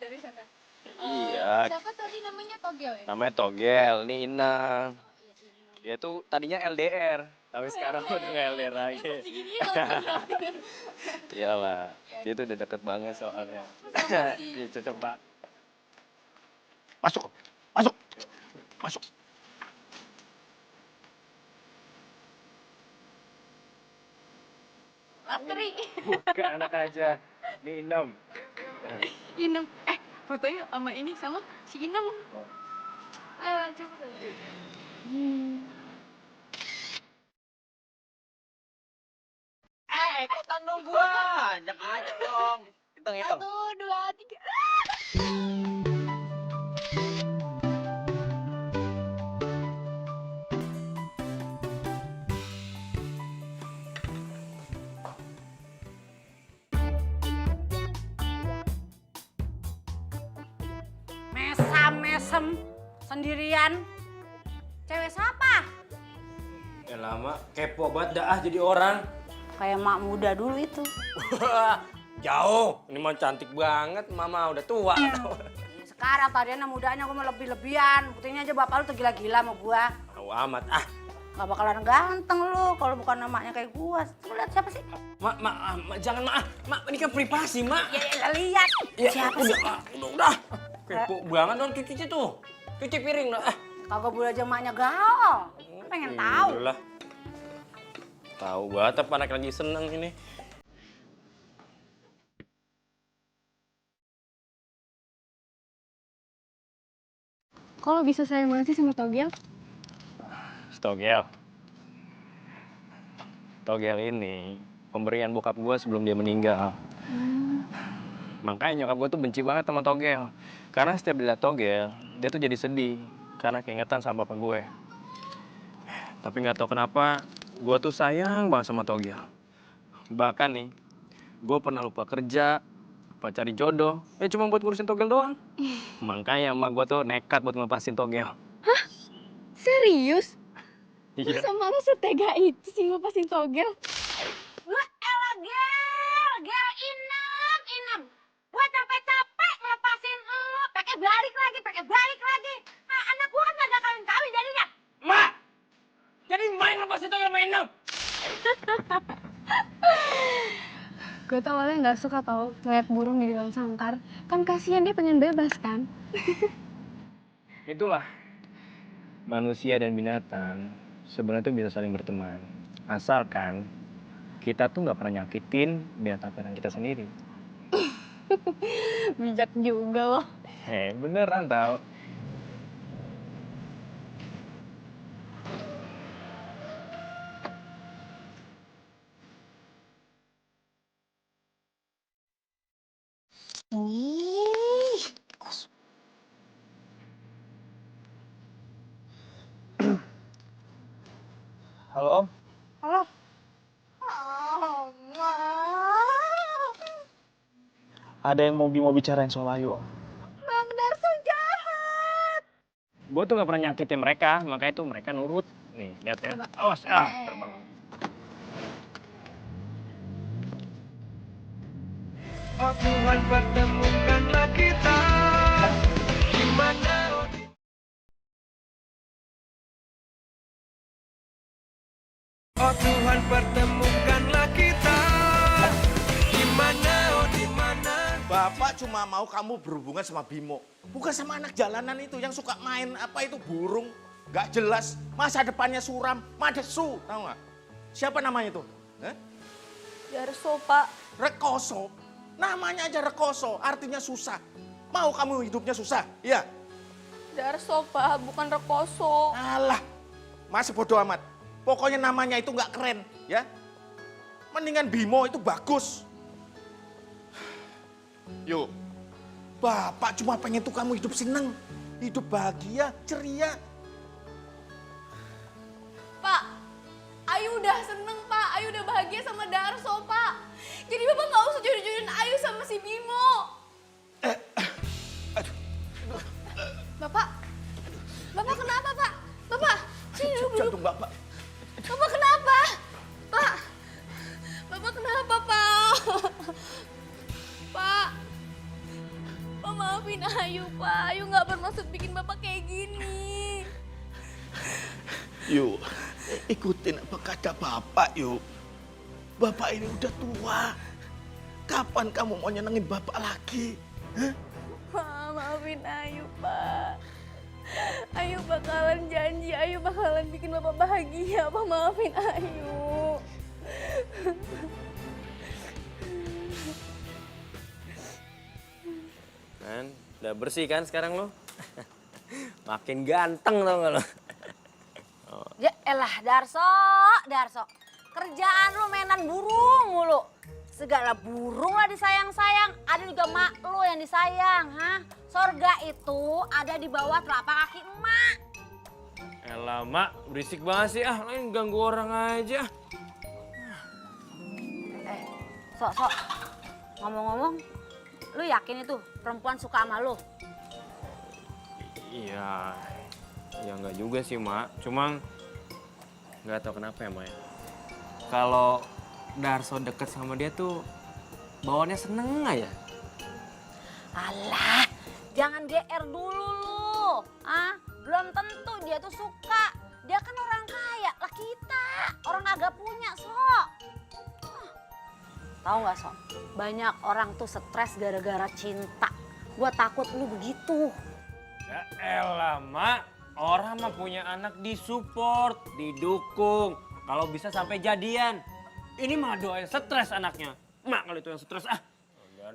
Dari sana. Iya. Siapa tadi namanya Togel ya? Namanya Togel, ini Inang. Dia tuh tadinya LDR, tapi sekarang udah nggak LDR lagi. Iyalah, dia tuh udah deket banget soalnya. Dia cocok banget. Masuk. Patri. Bukan anak aja, ini Inem. Inem. Fotonya sama si Inem. Ayo, coba. Ikutan dong gua. Ajak aja dong. Hitung. 1, 2, 3. Mesem sendirian. Cewek siapa? Ya lama, kepo banget dah jadi orang. Kayak mak muda dulu itu. Jauh, ini mah cantik banget, mama udah tua. Sekarang tadinya mudanya gue mau lebih-lebihan. Buktinya aja bapak lu tuh gila-gila sama gua. Tahu amat, Gak bakalan ganteng lu kalau bukan namanya kayak gua. Lu lihat siapa sih? Mak, jangan mak, ini kan privasi, mak. Ya lihat. Siapa sih? Udah. Kepo banget dong cuci tuh. Cuci piring lah. Kagak boleh aja maknya gaul. Pengen tahu. Lah. Tahu banget apa anak lagi seneng ini. Kalau bisa sayang banget sih sama Togel? Togel ini pemberian bokap gue sebelum dia meninggal. Makanya nyokap gue tuh benci banget sama Togel. Karena setiap dilihat Togel, dia tuh jadi sedih. Karena keingetan sama bapak gue. Tapi nggak tahu kenapa, gue tuh sayang banget sama Togel. Bahkan nih, gue pernah lupa kerja, lupa cari jodoh, cuma buat ngurusin Togel doang. Makanya emak gue tuh nekat buat ngelepasin Togel. Hah? Serius? Iya. Masa malu setega itu sih ngelepasin Togel? Lah elah gel inem. Gua capek-capek ngelepasin lu, pakai balik lagi. Nah, anak gua kan kagak kawin jadinya. Mak! Jadi main lepasin Togel main dong. Gue tuh awalnya nggak suka tau ngeliat burung di dalam sangkar. Kan kasihan dia pengen bebas kan? Itulah manusia dan binatang sebenarnya tuh bisa saling berteman. Asalkan kita tuh nggak pernah nyakitin binatang kita sendiri. Bijak juga loh. Beneran tau. Halo Om, Halo. ada yang mau bicarain soal Ayu Om. Bang Darso jahat. Gue tuh nggak pernah nyakitin mereka, makanya tuh mereka nurut. Nih, lihat ya. Awas, terbang. Oh Tuhan pertemukanlah kita di mana Oh Tuhan pertemukanlah kita di mana Bapak cuma mau kamu berhubungan sama Bimo. Bukan sama anak jalanan itu yang suka main apa itu burung. Gak jelas, masa depannya suram, madesu, tahu nggak? Siapa namanya itu? Darso, Pak. Rekoso. Namanya aja Rekoso, artinya susah. Mau kamu hidupnya susah? Iya. Darso, Pak, bukan Rekoso. Alah, masih bodoh amat. Pokoknya namanya itu nggak keren, ya. Mendingan Bimo itu bagus. Yuk, Bapak cuma pengen tuh kamu hidup seneng, hidup bahagia, ceria. Pak, Ayu udah seneng Pak, Ayu udah bahagia sama Darso Pak. Jadi Bapak nggak usah jodoh-jodohin Ayu sama si Bimo. Bapak kenapa Pak? Bapak, sini dulu. Jantung Bapak. Bapak kenapa? Pak, Bapak kenapa Pak? Pak, maafin Ayu Pak, Ayu nggak bermaksud bikin Bapak kayak gini. Yuk, ikutin apa kata Bapak yuk. Bapak ini udah tua. Kapan kamu mau nyenengin Bapak lagi? Hah? Pak, maafin Ayu Pak. Ayu bakalan janji, Ayu bakalan bikin Bapak bahagia. Pak, maafin Ayu. Kan, udah bersih kan sekarang lo? Makin ganteng tau gak lo? Ya elah Darso. Kerjaan lu mainan burung mulu. Segala burung lah disayang-sayang. Ada juga mak lu yang disayang, ha? Sorga itu ada di bawah telapak kaki emak. Elah mak, berisik banget sih lain ganggu orang aja. Sok. Ngomong-ngomong, lu yakin itu perempuan suka sama lu? Iya, ya nggak juga sih mak. Cuma nggak tahu kenapa ya mak. Kalau Darso deket sama dia tuh bawaannya seneng aja. Alah, jangan GR dulu lu. Belum tentu dia tuh suka. Dia kan orang kaya, lah kita orang kagak punya, Sok. Tahu nggak, Sok? Banyak orang tuh stres gara-gara cinta. Gua takut lu begitu. Ya elah mak, orang mah punya anak disupport, didukung. Kalau bisa sampai jadian. Ini mah doain stres anaknya. Mak kalau itu yang stres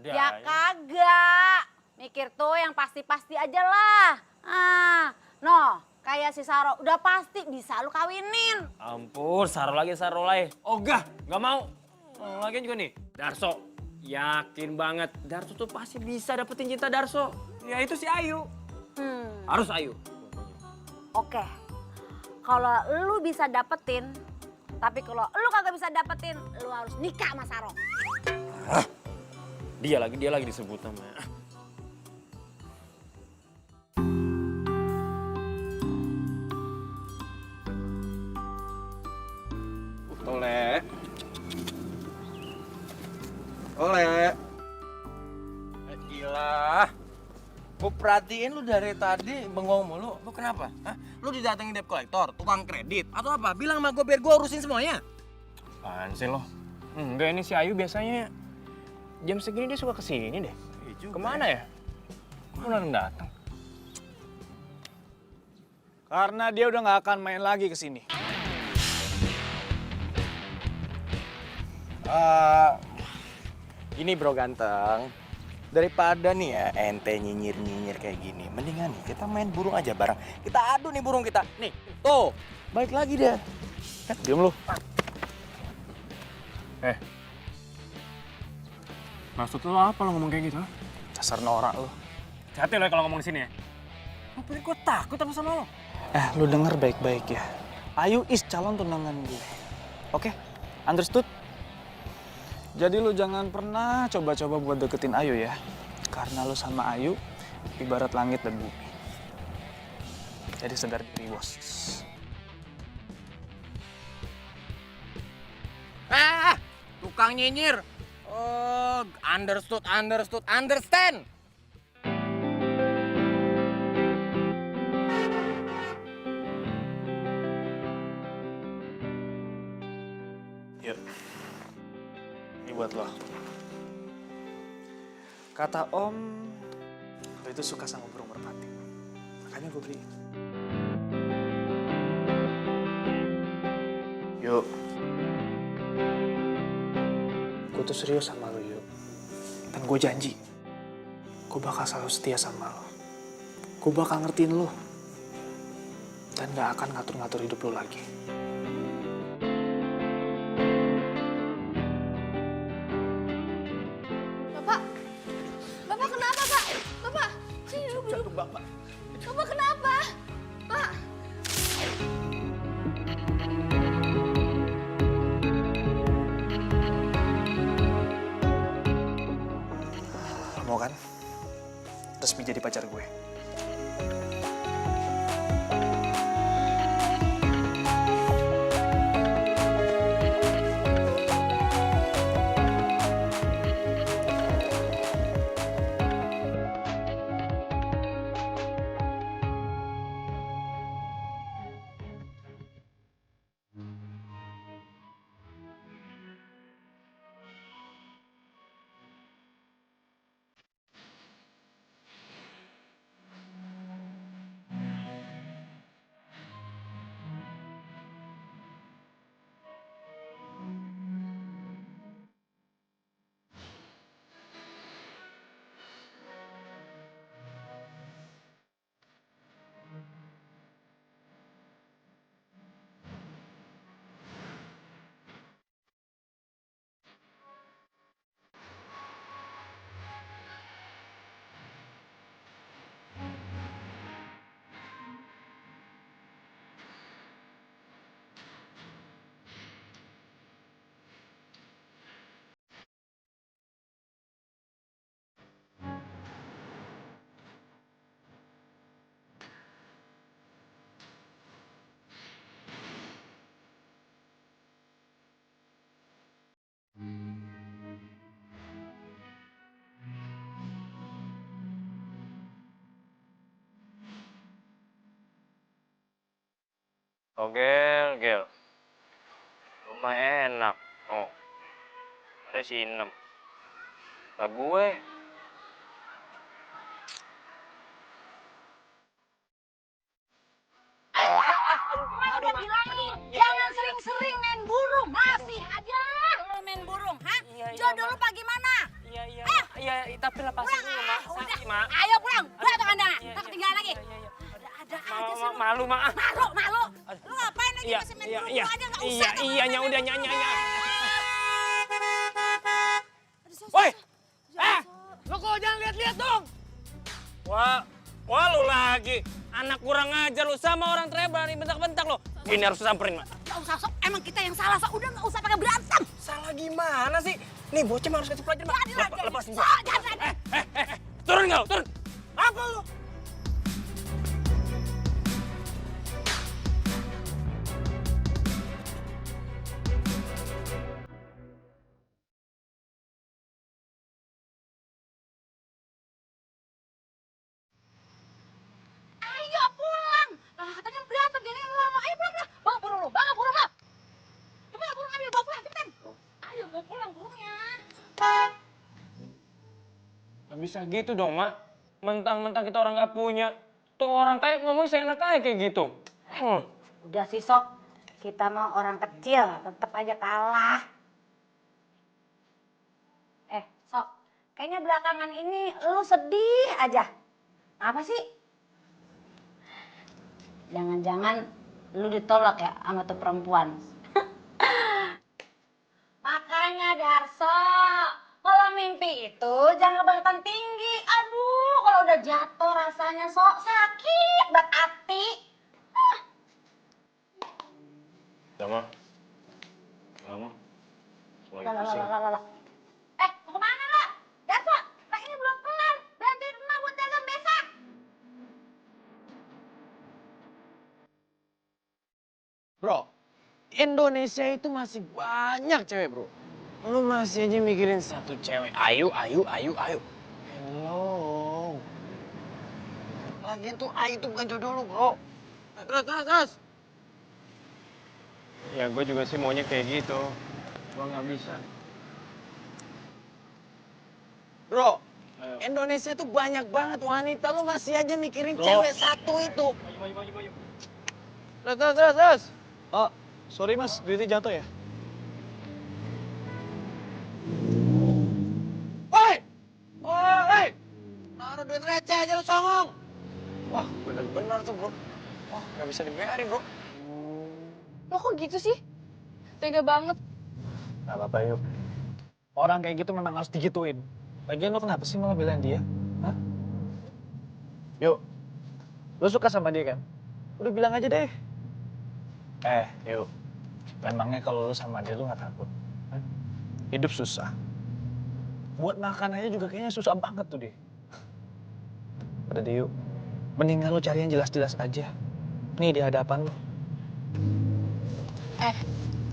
Ya kagak. Mikir tuh yang pasti-pasti aja lah. Kayak si Saro udah pasti bisa lu kawinin. Ampun, Saro lagi. Ogah, nggak mau. Lagian juga nih, Darso. Yakin banget, Darso tuh pasti bisa dapetin cinta Darso. Ya itu si Ayu. Harus Ayu. Oke, kalau lu bisa dapetin, tapi kalau lu kagak bisa dapetin, lu harus nikah sama Saro. Dia lagi disebut namanya. Oleh. Gila. Gue perhatiin lu dari tadi bengong mulu. Lu kenapa? Hah? Lu didatengin debt collector, tukang kredit, atau apa? Bilang sama gue biar gue urusin semuanya. Apaan sih lo? Enggak, ini si Ayu biasanya jam segini dia suka kesini deh. Kemana ya? Kok belum datang? Karena dia udah nggak akan main lagi ke sini. Gini bro ganteng, daripada nih ya ente nyinyir kayak gini, mendingan nih kita main burung aja bareng. Kita adu nih burung kita. Nih, tuh, balik lagi dia. Diam lu. Maksud lo apa lo ngomong kayak gitu? Dasar norak lu. Hati lo kalau ngomong di sini ya. Lo pikir gue takut apa sama lo? Lu denger baik-baik ya. Ayu is calon tunangan gue. Oke? Understood? Jadi lu jangan pernah coba-coba buat deketin Ayu ya. Karena lu sama Ayu ibarat langit dan bumi. Jadi sadar diri, bos. Tukang nyinyir. Oh, understand. Yuk. Ini buat lo. Kata Om, lo itu suka sama burung merpati. Makanya gue beli. Yuk. Gue tuh serius sama lo, Yuk. Dan gue janji, gue bakal selalu setia sama lo. Gue bakal ngertiin lo. Dan gak akan ngatur-ngatur hidup lo lagi. Bapak. Bapak kenapa? Pak. Mau kan? Resmi jadi pacar gue. Oh, Gel. Rumah enak. Oh, ada si Inem. Lah gue. Udah bilangin, jangan sering-sering main burung. Masih aja lo main burung, ha? Jodoh lu bagaimana? Iya, tapi lepasin dulu, Mak. Udah, Sakit, Mak. ayo pulang. Pulang tuh kandang. Tak ketinggalan lagi. Ada aja sih lu. Malu, Mak. Malu. Lu ngapain lagi masih main burung aja nggak usah. Iya, udah nyanyi. Woi! Lo kok jangan lihat-lihat dong? Wah lu lagi. Anak kurang ajar lu sama orang trebal nih bentak-bentak lo. Ini harus samperin, Mak. Nggak usah sok, emang kita yang salah sok. Udah nggak usah pakai berantem. Salah gimana sih? Nih bocah harus kasih pelajaran, Mak. Lepasin gua. Jangan. Turun nggak lu? Turun. Apa lu? Ayo pulang. Lah katanya berantem gini lama. Ayo pulang. Bawa burung lo. Coba burung ambil bawa pulang cepetan. Ayo bawa pulang burungnya. Gak bisa gitu dong, Mak. Mentang-mentang kita orang nggak punya. Tuh orang kaya ngomong seenak aja kayak gitu. Udah sih sok. Kita mah orang kecil, tetap aja kalah. Sok. Kayaknya belakangan ini lu sedih aja. Apa sih? Jangan-jangan lu ditolak ya sama tuh perempuan. Makanya Darso, kalau mimpi itu jangan kebangetan tinggi. Aduh, kalau udah jatuh rasanya sok sakit banget hati. Lama. Lah. Mau kemana lo? Darso, ini belum kelar. Bantuin emak buat dagang besok. Bro, Indonesia itu masih banyak cewek, bro. Lu masih aja mikirin satu cewek. Ayu. Hello. Lagian tuh Ayu tuh bukan jodoh lu, bro. Terus. Ya, gue juga sih maunya kayak gitu. Gue nggak bisa. Bro, Indonesia tuh banyak banget wanita. Lu masih aja mikirin cewek satu itu. Maju. Terus. Oh, sorry mas, duitnya jatuh ya? Woi! Naruh duit receh aja lu songong. Wah, bener-bener tuh, bro. Wah, nggak bisa dibiarin, bro. Lo kok gitu sih? Tega banget. Gak apa-apa, yuk. Orang kayak gitu memang harus digituin. Lagian lo kenapa sih malah belain dia? Hah? Yuk, lo suka sama dia kan? Udah bilang aja deh. Yuk, memangnya kalau lo sama dia lo gak takut? Hah? Hidup susah. Buat makan aja juga kayaknya susah banget tuh deh. Udah deh yuk, mendingan lo cari yang jelas-jelas aja. Nih di hadapan lo.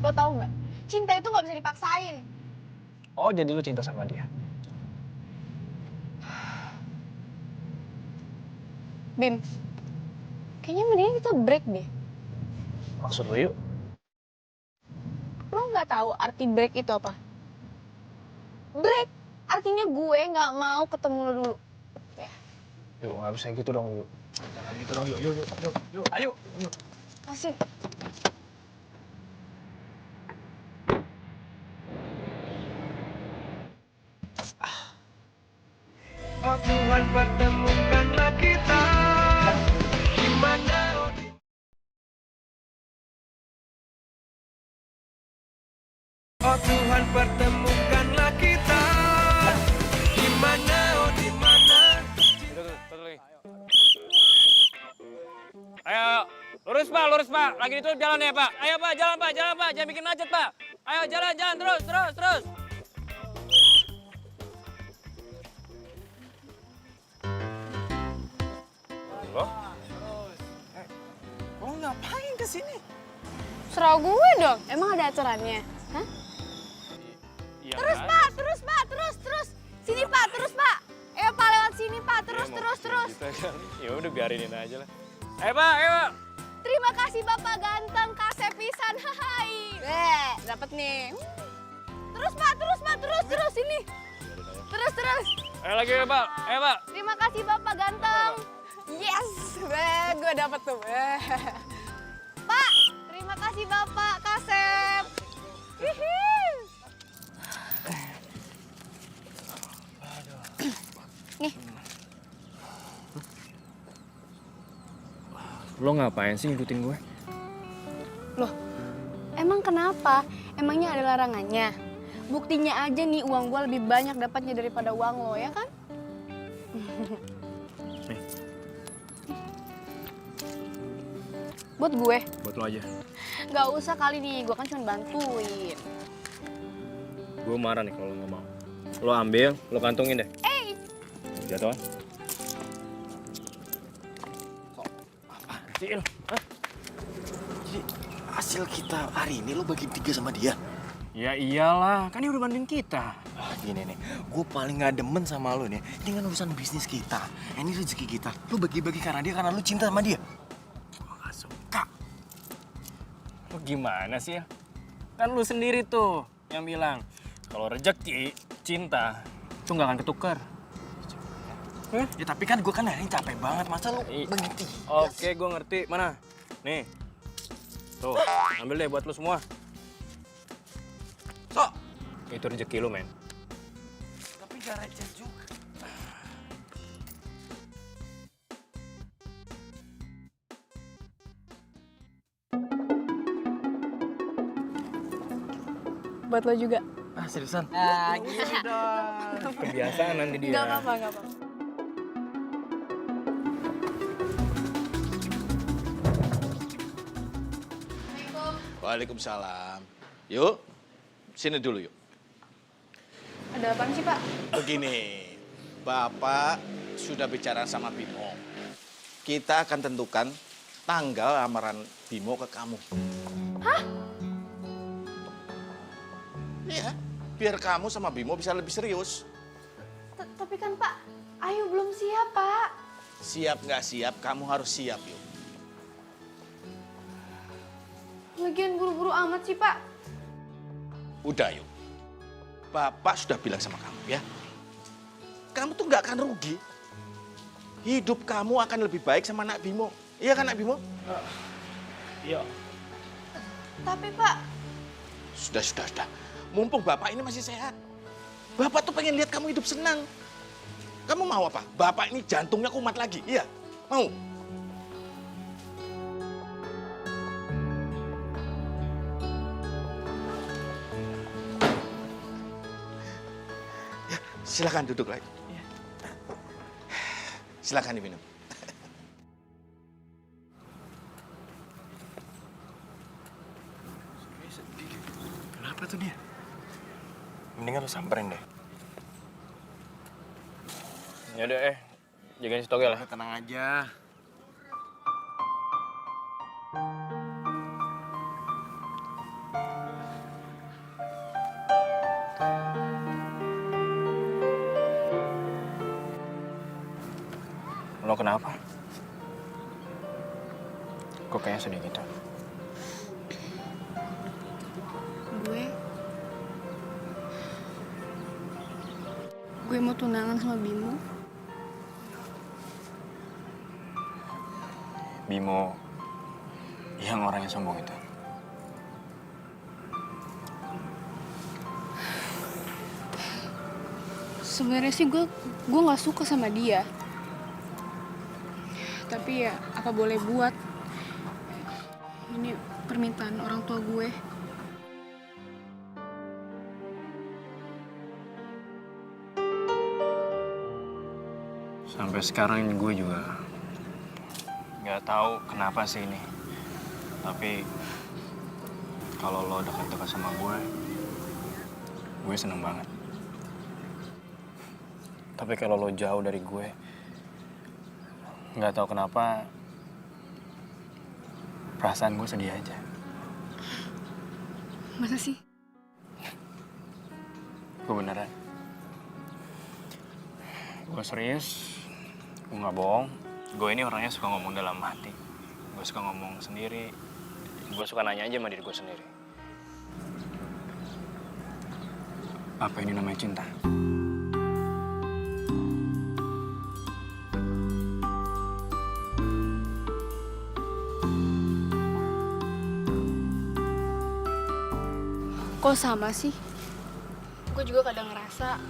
Lo tau nggak? Cinta itu nggak bisa dipaksain. Oh, jadi lo cinta sama dia? Bim, kayaknya mendingan kita break deh. Maksud lo yuk? Lo nggak tahu arti break itu apa? Break artinya gue nggak mau ketemu lo dulu. Yuk, nggak bisa gitu dong yuk. Jangan gitu dong yuk, ayo. Yuk. Masih. Oh Tuhan pertemukanlah kita di mana Oh Tuhan pertemukanlah kita di mana di mana. Satu lagi. Ayo, lurus Pak. Lagi ditutup jalan ya Pak. Ayo Pak, jalan Pak. Jangan bikin macet Pak. Ayo jalan, terus. Loh? Lo ngapain kesini? Serah gue dong. Emang ada aturannya? Hah? Iya, Terus kan? Pak, terus. Sini Pak, terus Pak. Ayo Pak lewat sini Pak, terus. Kita kan, ya udah biarinin aja lah. Ayo Pak. Terima kasih Bapak ganteng, kasih pisan, hai. Dapat nih. Terus Pak, terus sini. Terus. Ayo lagi ya Pak. Terima kasih Bapak ganteng. Yes, gue dapet tuh. Pak, terima kasih Bapak, Kasep. Nih. Lo ngapain sih ngikutin gue? Loh, emang kenapa? Emangnya ada larangannya? Buktinya aja nih uang gue lebih banyak dapatnya daripada uang lo, ya kan? Nih. Buat gue? Buat lo aja. Gak usah kali nih, gue kan cuma bantuin. Gue marah nih kalau nggak mau. Lo ambil, lo kantongin deh. Jatuh kan? Apaan sih lo? Jadi hasil kita hari ini lo bagi 3 sama dia? Ya iyalah, kan dia udah bantuin kita. Gini nih, gue paling gak demen sama lo nih. Ini kan urusan bisnis kita. Ini rezeki kita. Lo bagi-bagi karena lo cinta sama dia. Gue gak suka. Lo gimana sih ya? Kan lu sendiri tuh yang bilang kalau rezeki, cinta, itu nggak akan ketukar. Ya tapi kan gue kan hari ini capek banget. Masa lo begitu? Oke, gue ngerti. Mana? Nih. Tuh, ambil deh buat lu semua. Sok. Itu rezeki lu, men. Tapi gak receh juga. Buat lo juga. Ah, seriusan? Gitu dong. Kebiasaan nanti dia. Gak apa-apa. Waalaikumsalam. Yuk, sini dulu yuk. Ada apaan sih, Pak? Begini, Bapak sudah bicara sama Bimo. Kita akan tentukan tanggal lamaran Bimo ke kamu. Hah? Iya, biar kamu sama Bimo bisa lebih serius. Tapi kan, Pak, Ayu belum siap, Pak. Siap nggak siap, kamu harus siap yuk. Lagian buru-buru amat sih, Pak. Udah yuk. Bapak sudah bilang sama kamu ya. Kamu tuh nggak akan rugi. Hidup kamu akan lebih baik sama anak Bimo. Iya kan, anak Bimo? Iya. Tapi, Pak... Sudah. Mumpung Bapak ini masih sehat. Bapak tuh pengen lihat kamu hidup senang. Kamu mau apa? Bapak ini jantungnya kumat lagi. Iya? Mau? Ya, silakan duduk lagi. Silakan diminum. lu samperin deh. Yaudah, jagain si Togel ya. Tenang aja. Lo kenapa? Kok kayaknya sedih gitu? Gue mau tunangan sama Bimo. Bimo yang orangnya sombong itu. Sebenarnya sih gue nggak suka sama dia. Tapi ya apa boleh buat. Ini permintaan orang tua gue. Sampai sekarang gue juga nggak tahu kenapa sih ini. Tapi kalau lo dekat-dekat sama gue seneng banget. Tapi kalau lo jauh dari gue, nggak tahu kenapa perasaan gue sedih aja. Masa sih? Gue beneran. Gue serius, gue nggak bohong. Gue ini orangnya suka ngomong dalam hati. Gue suka ngomong sendiri. Gue suka nanya aja sama diri gue sendiri. Apa ini namanya cinta? Kok sama sih? Gue juga kadang ngerasa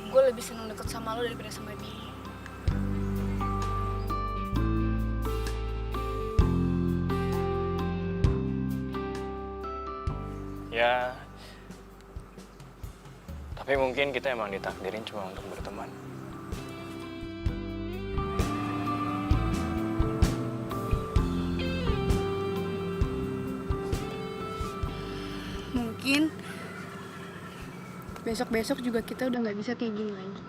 gue lebih seneng deket sama lo daripada sama dia. Ya, tapi mungkin kita emang ditakdirin cuma untuk berteman. Mungkin besok-besok juga kita udah nggak bisa kayak gini lagi.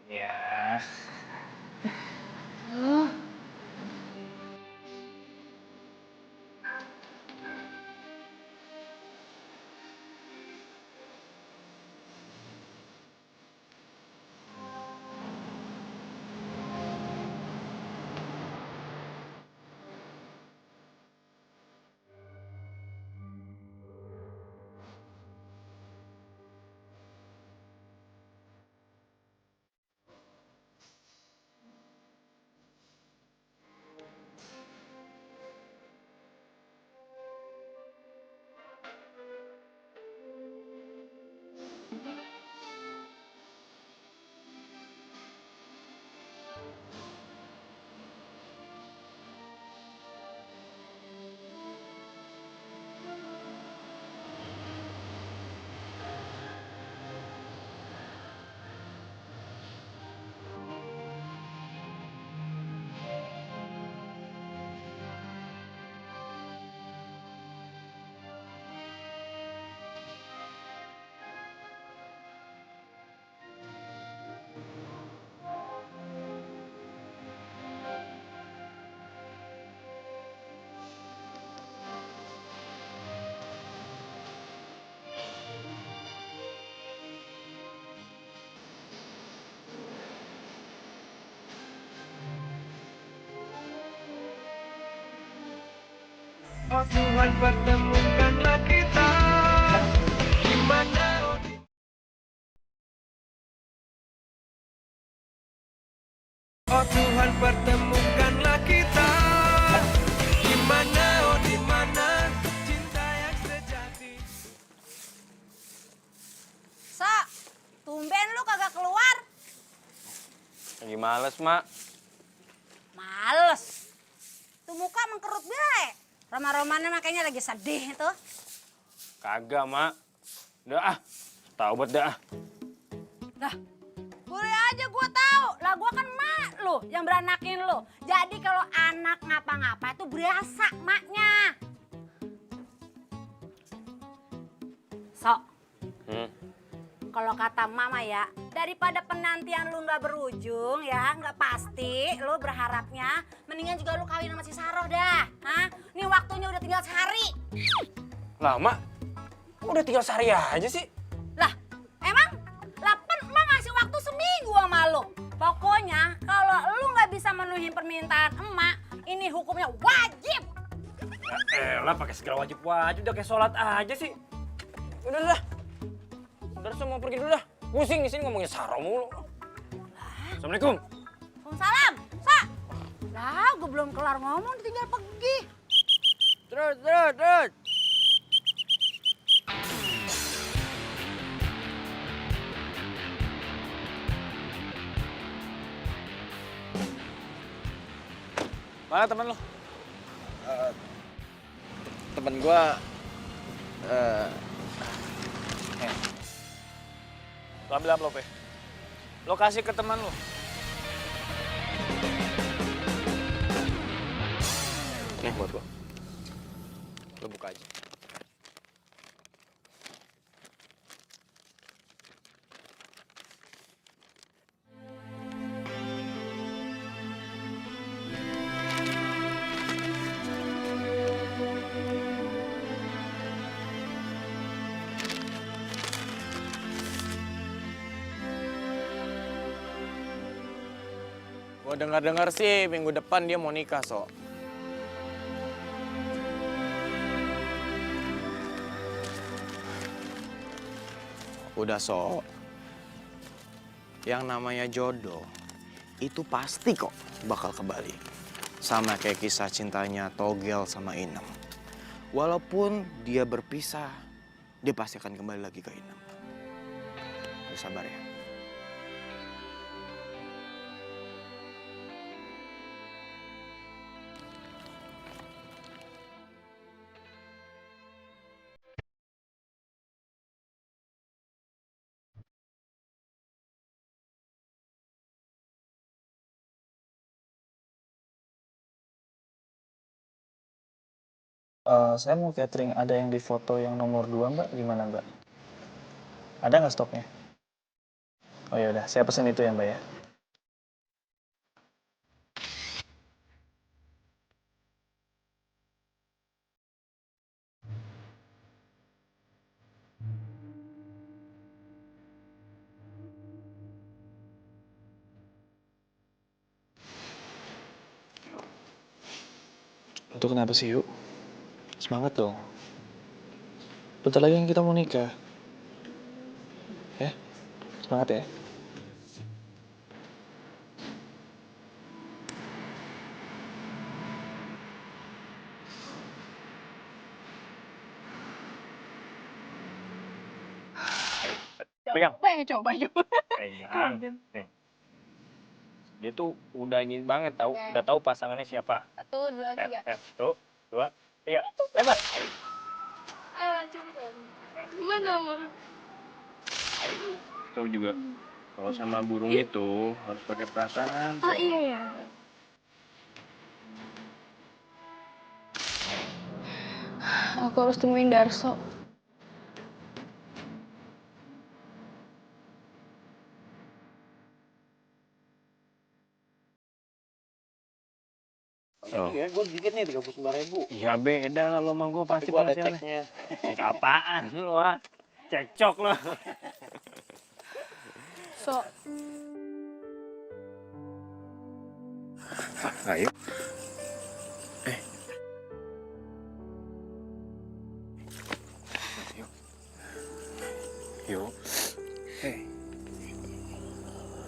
Ya. Oh Tuhan pertemukanlah kita di mana oh Tuhan pertemukanlah kita di mana oh di mana cinta yang sejati. So, tumben lu kagak keluar. Lagi males, Mak. Males. Tuh muka mengkerut bae. Roma-romanya makanya lagi sedih itu. Kagak, Mak. Udah taubat dah. Dah, boleh aja gua tahu. Lah gua kan mak lu yang beranakin lu. Jadi kalau anak ngapa-ngapa itu berasa maknya. Sok. Kalau kata mama ya, daripada penantian lu nggak berujung ya, nggak pasti, lu berharapnya, mendingan juga lu kawin sama si Saroh dah. Hah? Ini waktunya udah tinggal sehari. Lama? Udah tinggal sehari aja sih. Lah, emang? Lah kan emak ngasih waktu seminggu sama lu. Pokoknya kalau lu nggak bisa menuhin permintaan emak, ini hukumnya wajib. Ya elah, pakai segala wajib-wajib, udah kayak sholat aja sih. Udah dah. Udah mau pergi dulu dah. Pusing di sini ngomongin Saroh mulu. Assalamualaikum. Waalaikumsalam. Sa. Lah, gue belum kelar ngomong, tinggal pergi. Terus. Mana temen lo? Temen gue Lo ambil amplop ya. Lo kasih ke teman lo. nih buat lo. Lo buka aja. Gue dengar-dengar sih minggu depan dia mau nikah, So. Udah, So. Yang namanya jodoh itu pasti kok bakal kembali. Sama kayak kisah cintanya Togel sama Inem. Walaupun dia berpisah, dia pasti akan kembali lagi ke Inem. Lu sabar ya. Saya mau catering, ada yang di foto yang nomor 2 Mbak, gimana Mbak? Ada nggak stoknya? Oh ya udah, saya pesen itu ya Mbak ya. Itu kenapa sih yuk? Semangat dong. Bentar lagi kita mau nikah. Ya, semangat ya. Pegang. Coba. Pegang. Nih. Dia tuh udah ini banget tahu, udah tahu pasangannya siapa. 1, 2, 3. Tuh, 2, 3. Lepas. Gimana, Ma? Tahu juga. Kalau sama burung itu harus pakai perasaan. Oh iya ya. Aku harus temuin Darso. Oh. Ya, gue dikit nih 39.000. Ya beda lah lo sama gue pasti Gue ada parsialnya. ceknya. Cek apaan lo ah? Cekcok lo. So, Ayo. Hei,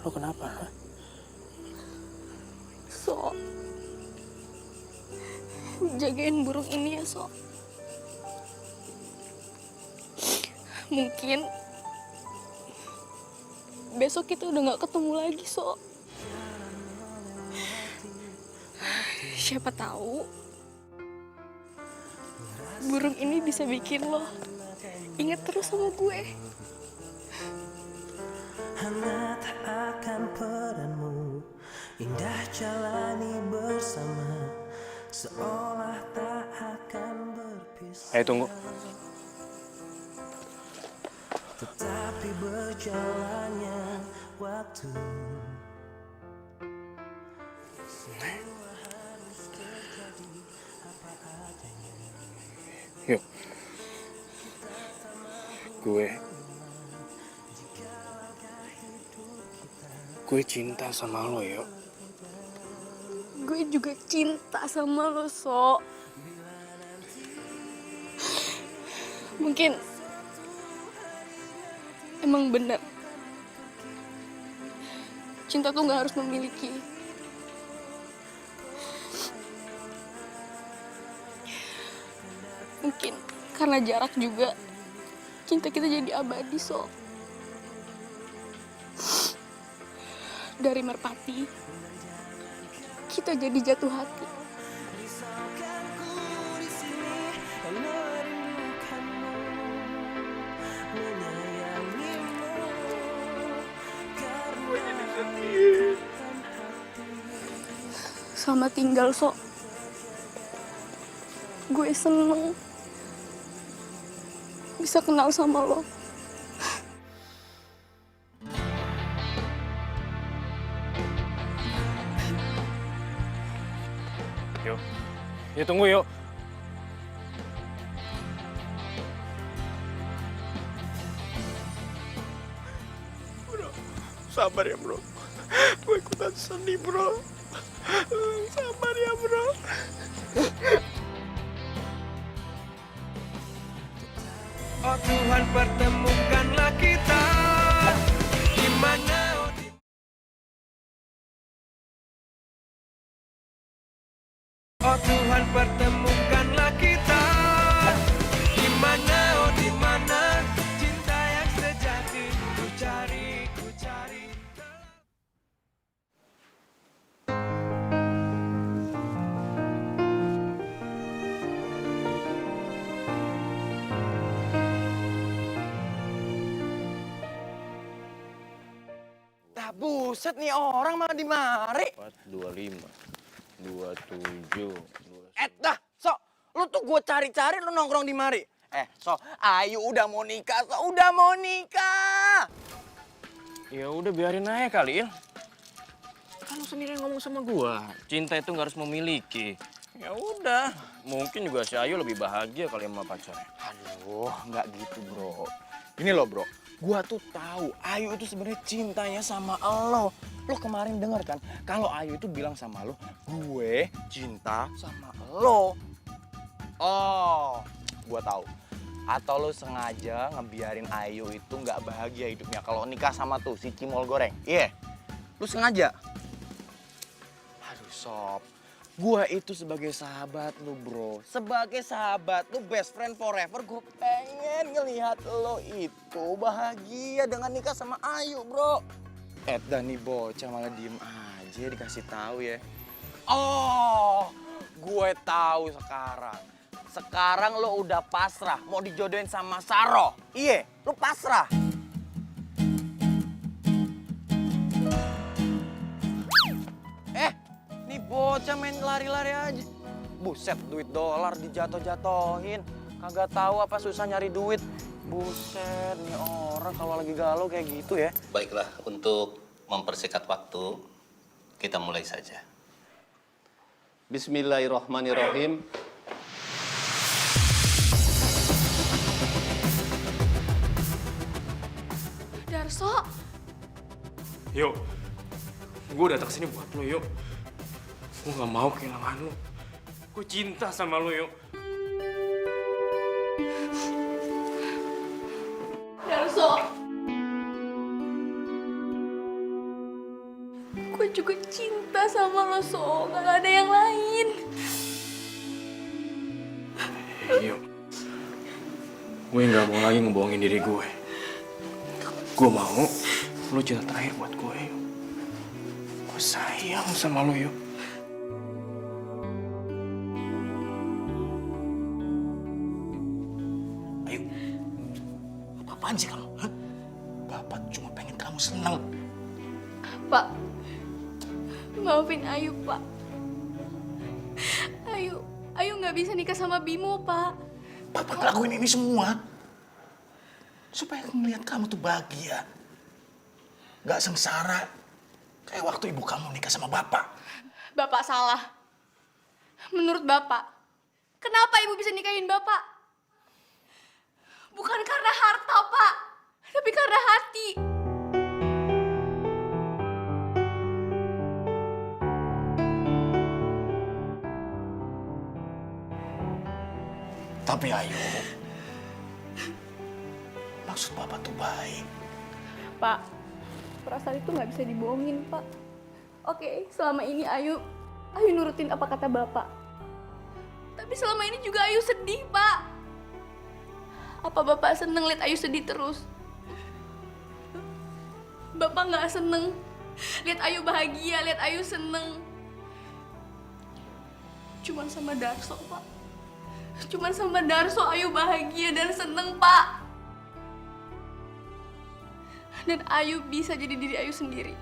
lo kenapa? Ha? So, jagain burung ini ya, So. Mungkin besok kita udah gak ketemu lagi, So. Siapa tahu burung ini bisa bikin lo inget terus sama gue. Hangat akan peranmu, indah jalani bersama, seolah tak akan berpisah. Ayo tunggu. Tetapi berjalannya waktu. Yuk. Gue cinta sama lo, yuk. Gue juga cinta sama lo, So. Mungkin emang benar cinta tuh gak harus memiliki. Mungkin karena jarak juga cinta kita jadi abadi, So. Dari merpati kita jadi jatuh hati. Selamat tinggal, So. Gue seneng bisa kenal sama lo. Yuk. Yuk tunggu, yuk. Bro, sabar ya bro. Gue ikutan sedih bro. Sabar ya bro. Oh Tuhan, pertemukanlah kita di mana. Oh Tuhan, pertemukanlah kita di mana, oh di mana cinta yang sejati ku cari, ku cari. Dah buset nih orang mah di mari. 25, 27. Dah, So, lu tuh gue cari-cari lu nongkrong di mari. So, Ayu udah mau nikah, So, udah mau nikah. Ya udah biarin aja kali, Il. Kan lu sendiri yang ngomong sama gua. Cinta itu nggak harus memiliki. Ya udah, mungkin juga si Ayu lebih bahagia kali sama pacarnya. Aduh, nggak gitu bro. Ini loh bro, gua tuh tahu Ayu itu sebenarnya cintanya sama lo. Lo kemarin denger kan, kalau Ayu itu bilang sama lo, gue cinta sama lo. Oh, gua tahu. Atau lo sengaja ngebiarin Ayu itu nggak bahagia hidupnya kalau nikah sama tuh si Cimol Goreng. Iya, Lu sengaja? aduh sob. Gua itu sebagai sahabat lu bro, sebagai sahabat lu, best friend forever, gue pengen ngelihat lo itu bahagia dengan nikah sama Ayu bro. Dan nih bocah malah diem aja dikasih tahu ya. Oh, gue tahu sekarang. Sekarang lo udah pasrah, mau dijodohin sama Saro. Iya, lo pasrah. Nih bocah main lari-lari aja. Buset, duit dolar dijatuh-jatuhin. Kagak tahu apa susah nyari duit. Buset, nih orang kalau lagi galau kayak gitu ya. Baiklah, untuk mempersingkat waktu, kita mulai saja. Bismillahirrahmanirrahim. Darso. Yuk. Gue datang sini buat lo, yuk. Gue gak mau kehilangan lo. Gue cinta sama lo, yuk. Darso. Gue juga cinta sama lo, So. Gak ada yang lain. Yuk. Gue nggak mau lagi ngebohongin diri gue. Gue mau lo cinta terakhir buat gue, yuk. Gue sayang sama lo, yuk. Ayo. Apa-apaan sih kamu? Hah? Bapak cuma pengen kamu senang. Pak, maafin Ayu, Pak. Ayu nggak bisa nikah sama Bimo, Pak. Bapak ngelakuin ini semua supaya ngeliat kamu tuh bahagia. Gak sengsara. Kayak waktu ibu kamu nikah sama bapak. Bapak salah. Menurut Bapak, kenapa Ibu bisa nikahin Bapak? Bukan karena harta, Pak. Tapi karena hati. Tapi Ayu, maksud Bapak tuh baik. Pak, perasaan itu nggak bisa dibohongin, Pak. Oke, selama ini Ayu nurutin apa kata Bapak. Tapi selama ini juga Ayu sedih, Pak. Apa Bapak seneng lihat Ayu sedih terus? Bapak nggak seneng lihat Ayu bahagia, lihat Ayu seneng. Cuman sama Darso, Pak. Cuman sama Darso Ayu bahagia dan seneng, Pak. Dan Ayu bisa jadi diri Ayu sendiri.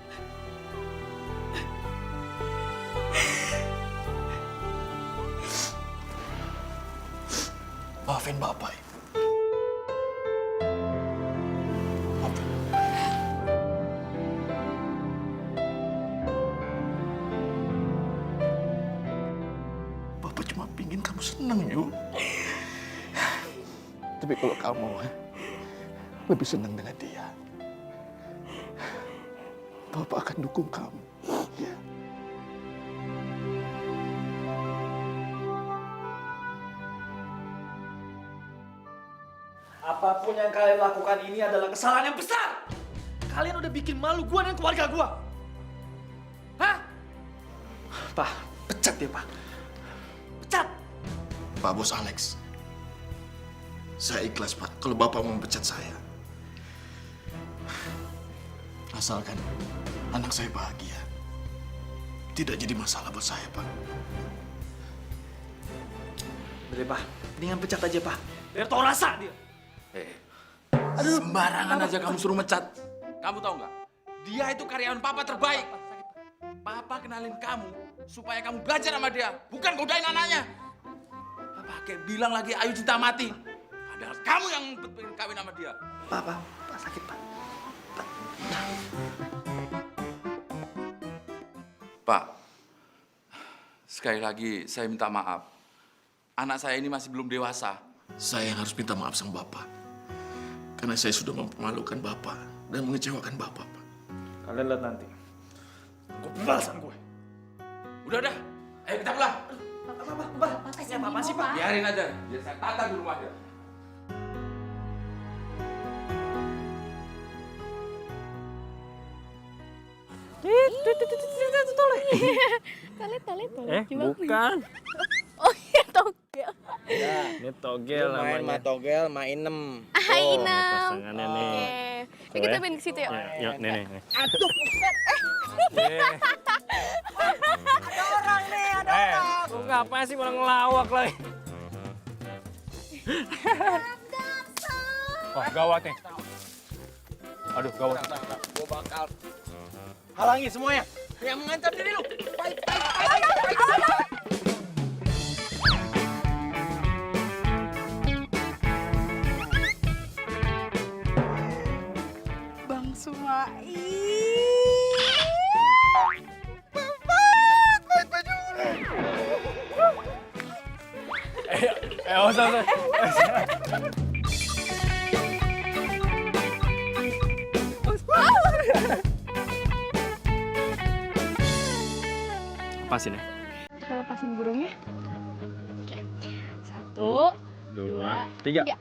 Maafin Bapak. Maafin. Bapak cuma pingin kamu senang, Yu. Tapi kalau kamu lebih senang dengan dia, Bapak akan dukung kamu. Ya. Apapun yang kalian lakukan ini adalah kesalahan yang besar. Kalian udah bikin malu gue dan keluarga gue. Hah? Pak, pecat dia, Pak. Pecat. Pak Bos Alex, saya ikhlas, Pak, kalau Bapak mau memecat saya. Asalkan anak saya bahagia. Tidak jadi masalah buat saya, Pak. Udah, Pak. Mendingan pecat aja, Pak. Biar tau rasa dia. Aduh, sembarangan aja kamu suruh mecat. Kamu tahu nggak? Dia itu karyawan Papa terbaik. Papa kenalin kamu supaya kamu belajar sama dia, bukan godain anaknya. Papa kayak bilang lagi Ayu cinta mati. Padahal kamu yang pengen kawin sama dia. Pak, sakit, Pak. Pak, sekali lagi saya minta maaf. Anak saya ini masih belum dewasa. Saya yang harus minta maaf sama Bapak. Karena saya sudah mempermalukan Bapak dan mengecewakan Bapak, Pak. Kalian lihat nanti. Gue balasan gue. Udah. Ayo kita pulang. Apa sih, Pak? Biarin aja. Biar saya tata di rumah dia. Tole. Bukan. Oh iya, togel. Ini togel Main namanya. matogel, main 6. Hai, Oh, Inem. pasangannya nih. Oke. Kita main ke situ yuk. Yuk, nih. Aduh, ada orang nih, ada orang. Lu ngapain sih malah ngelawak lagi? Wah, gawat nih. Aduh, gawat. Gue bakal Halangi semuanya. yang mengancam diri lu. Baik. Bang Sumai. Usah. Lepasin ya. Kita lepasin burungnya. Oke. 1, 2, 3.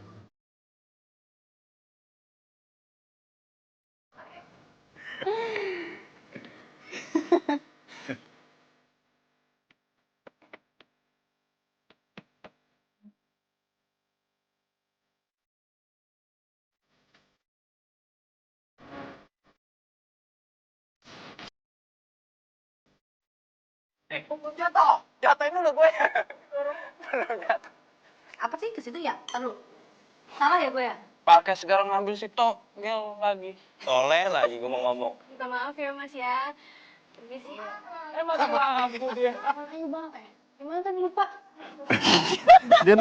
Jatuh. Jatuhin dulu gue. Belum jatuh. Apa sih ke situ ya? Taruh. Salah ya gue ya? Pakai segala ngambil si Togel lagi. Toleh lagi gue mau ngomong. Minta maaf ya Mas ya. Permisi. Emang lampu dia. Ayo bang. Gimana tadi lupa? Dia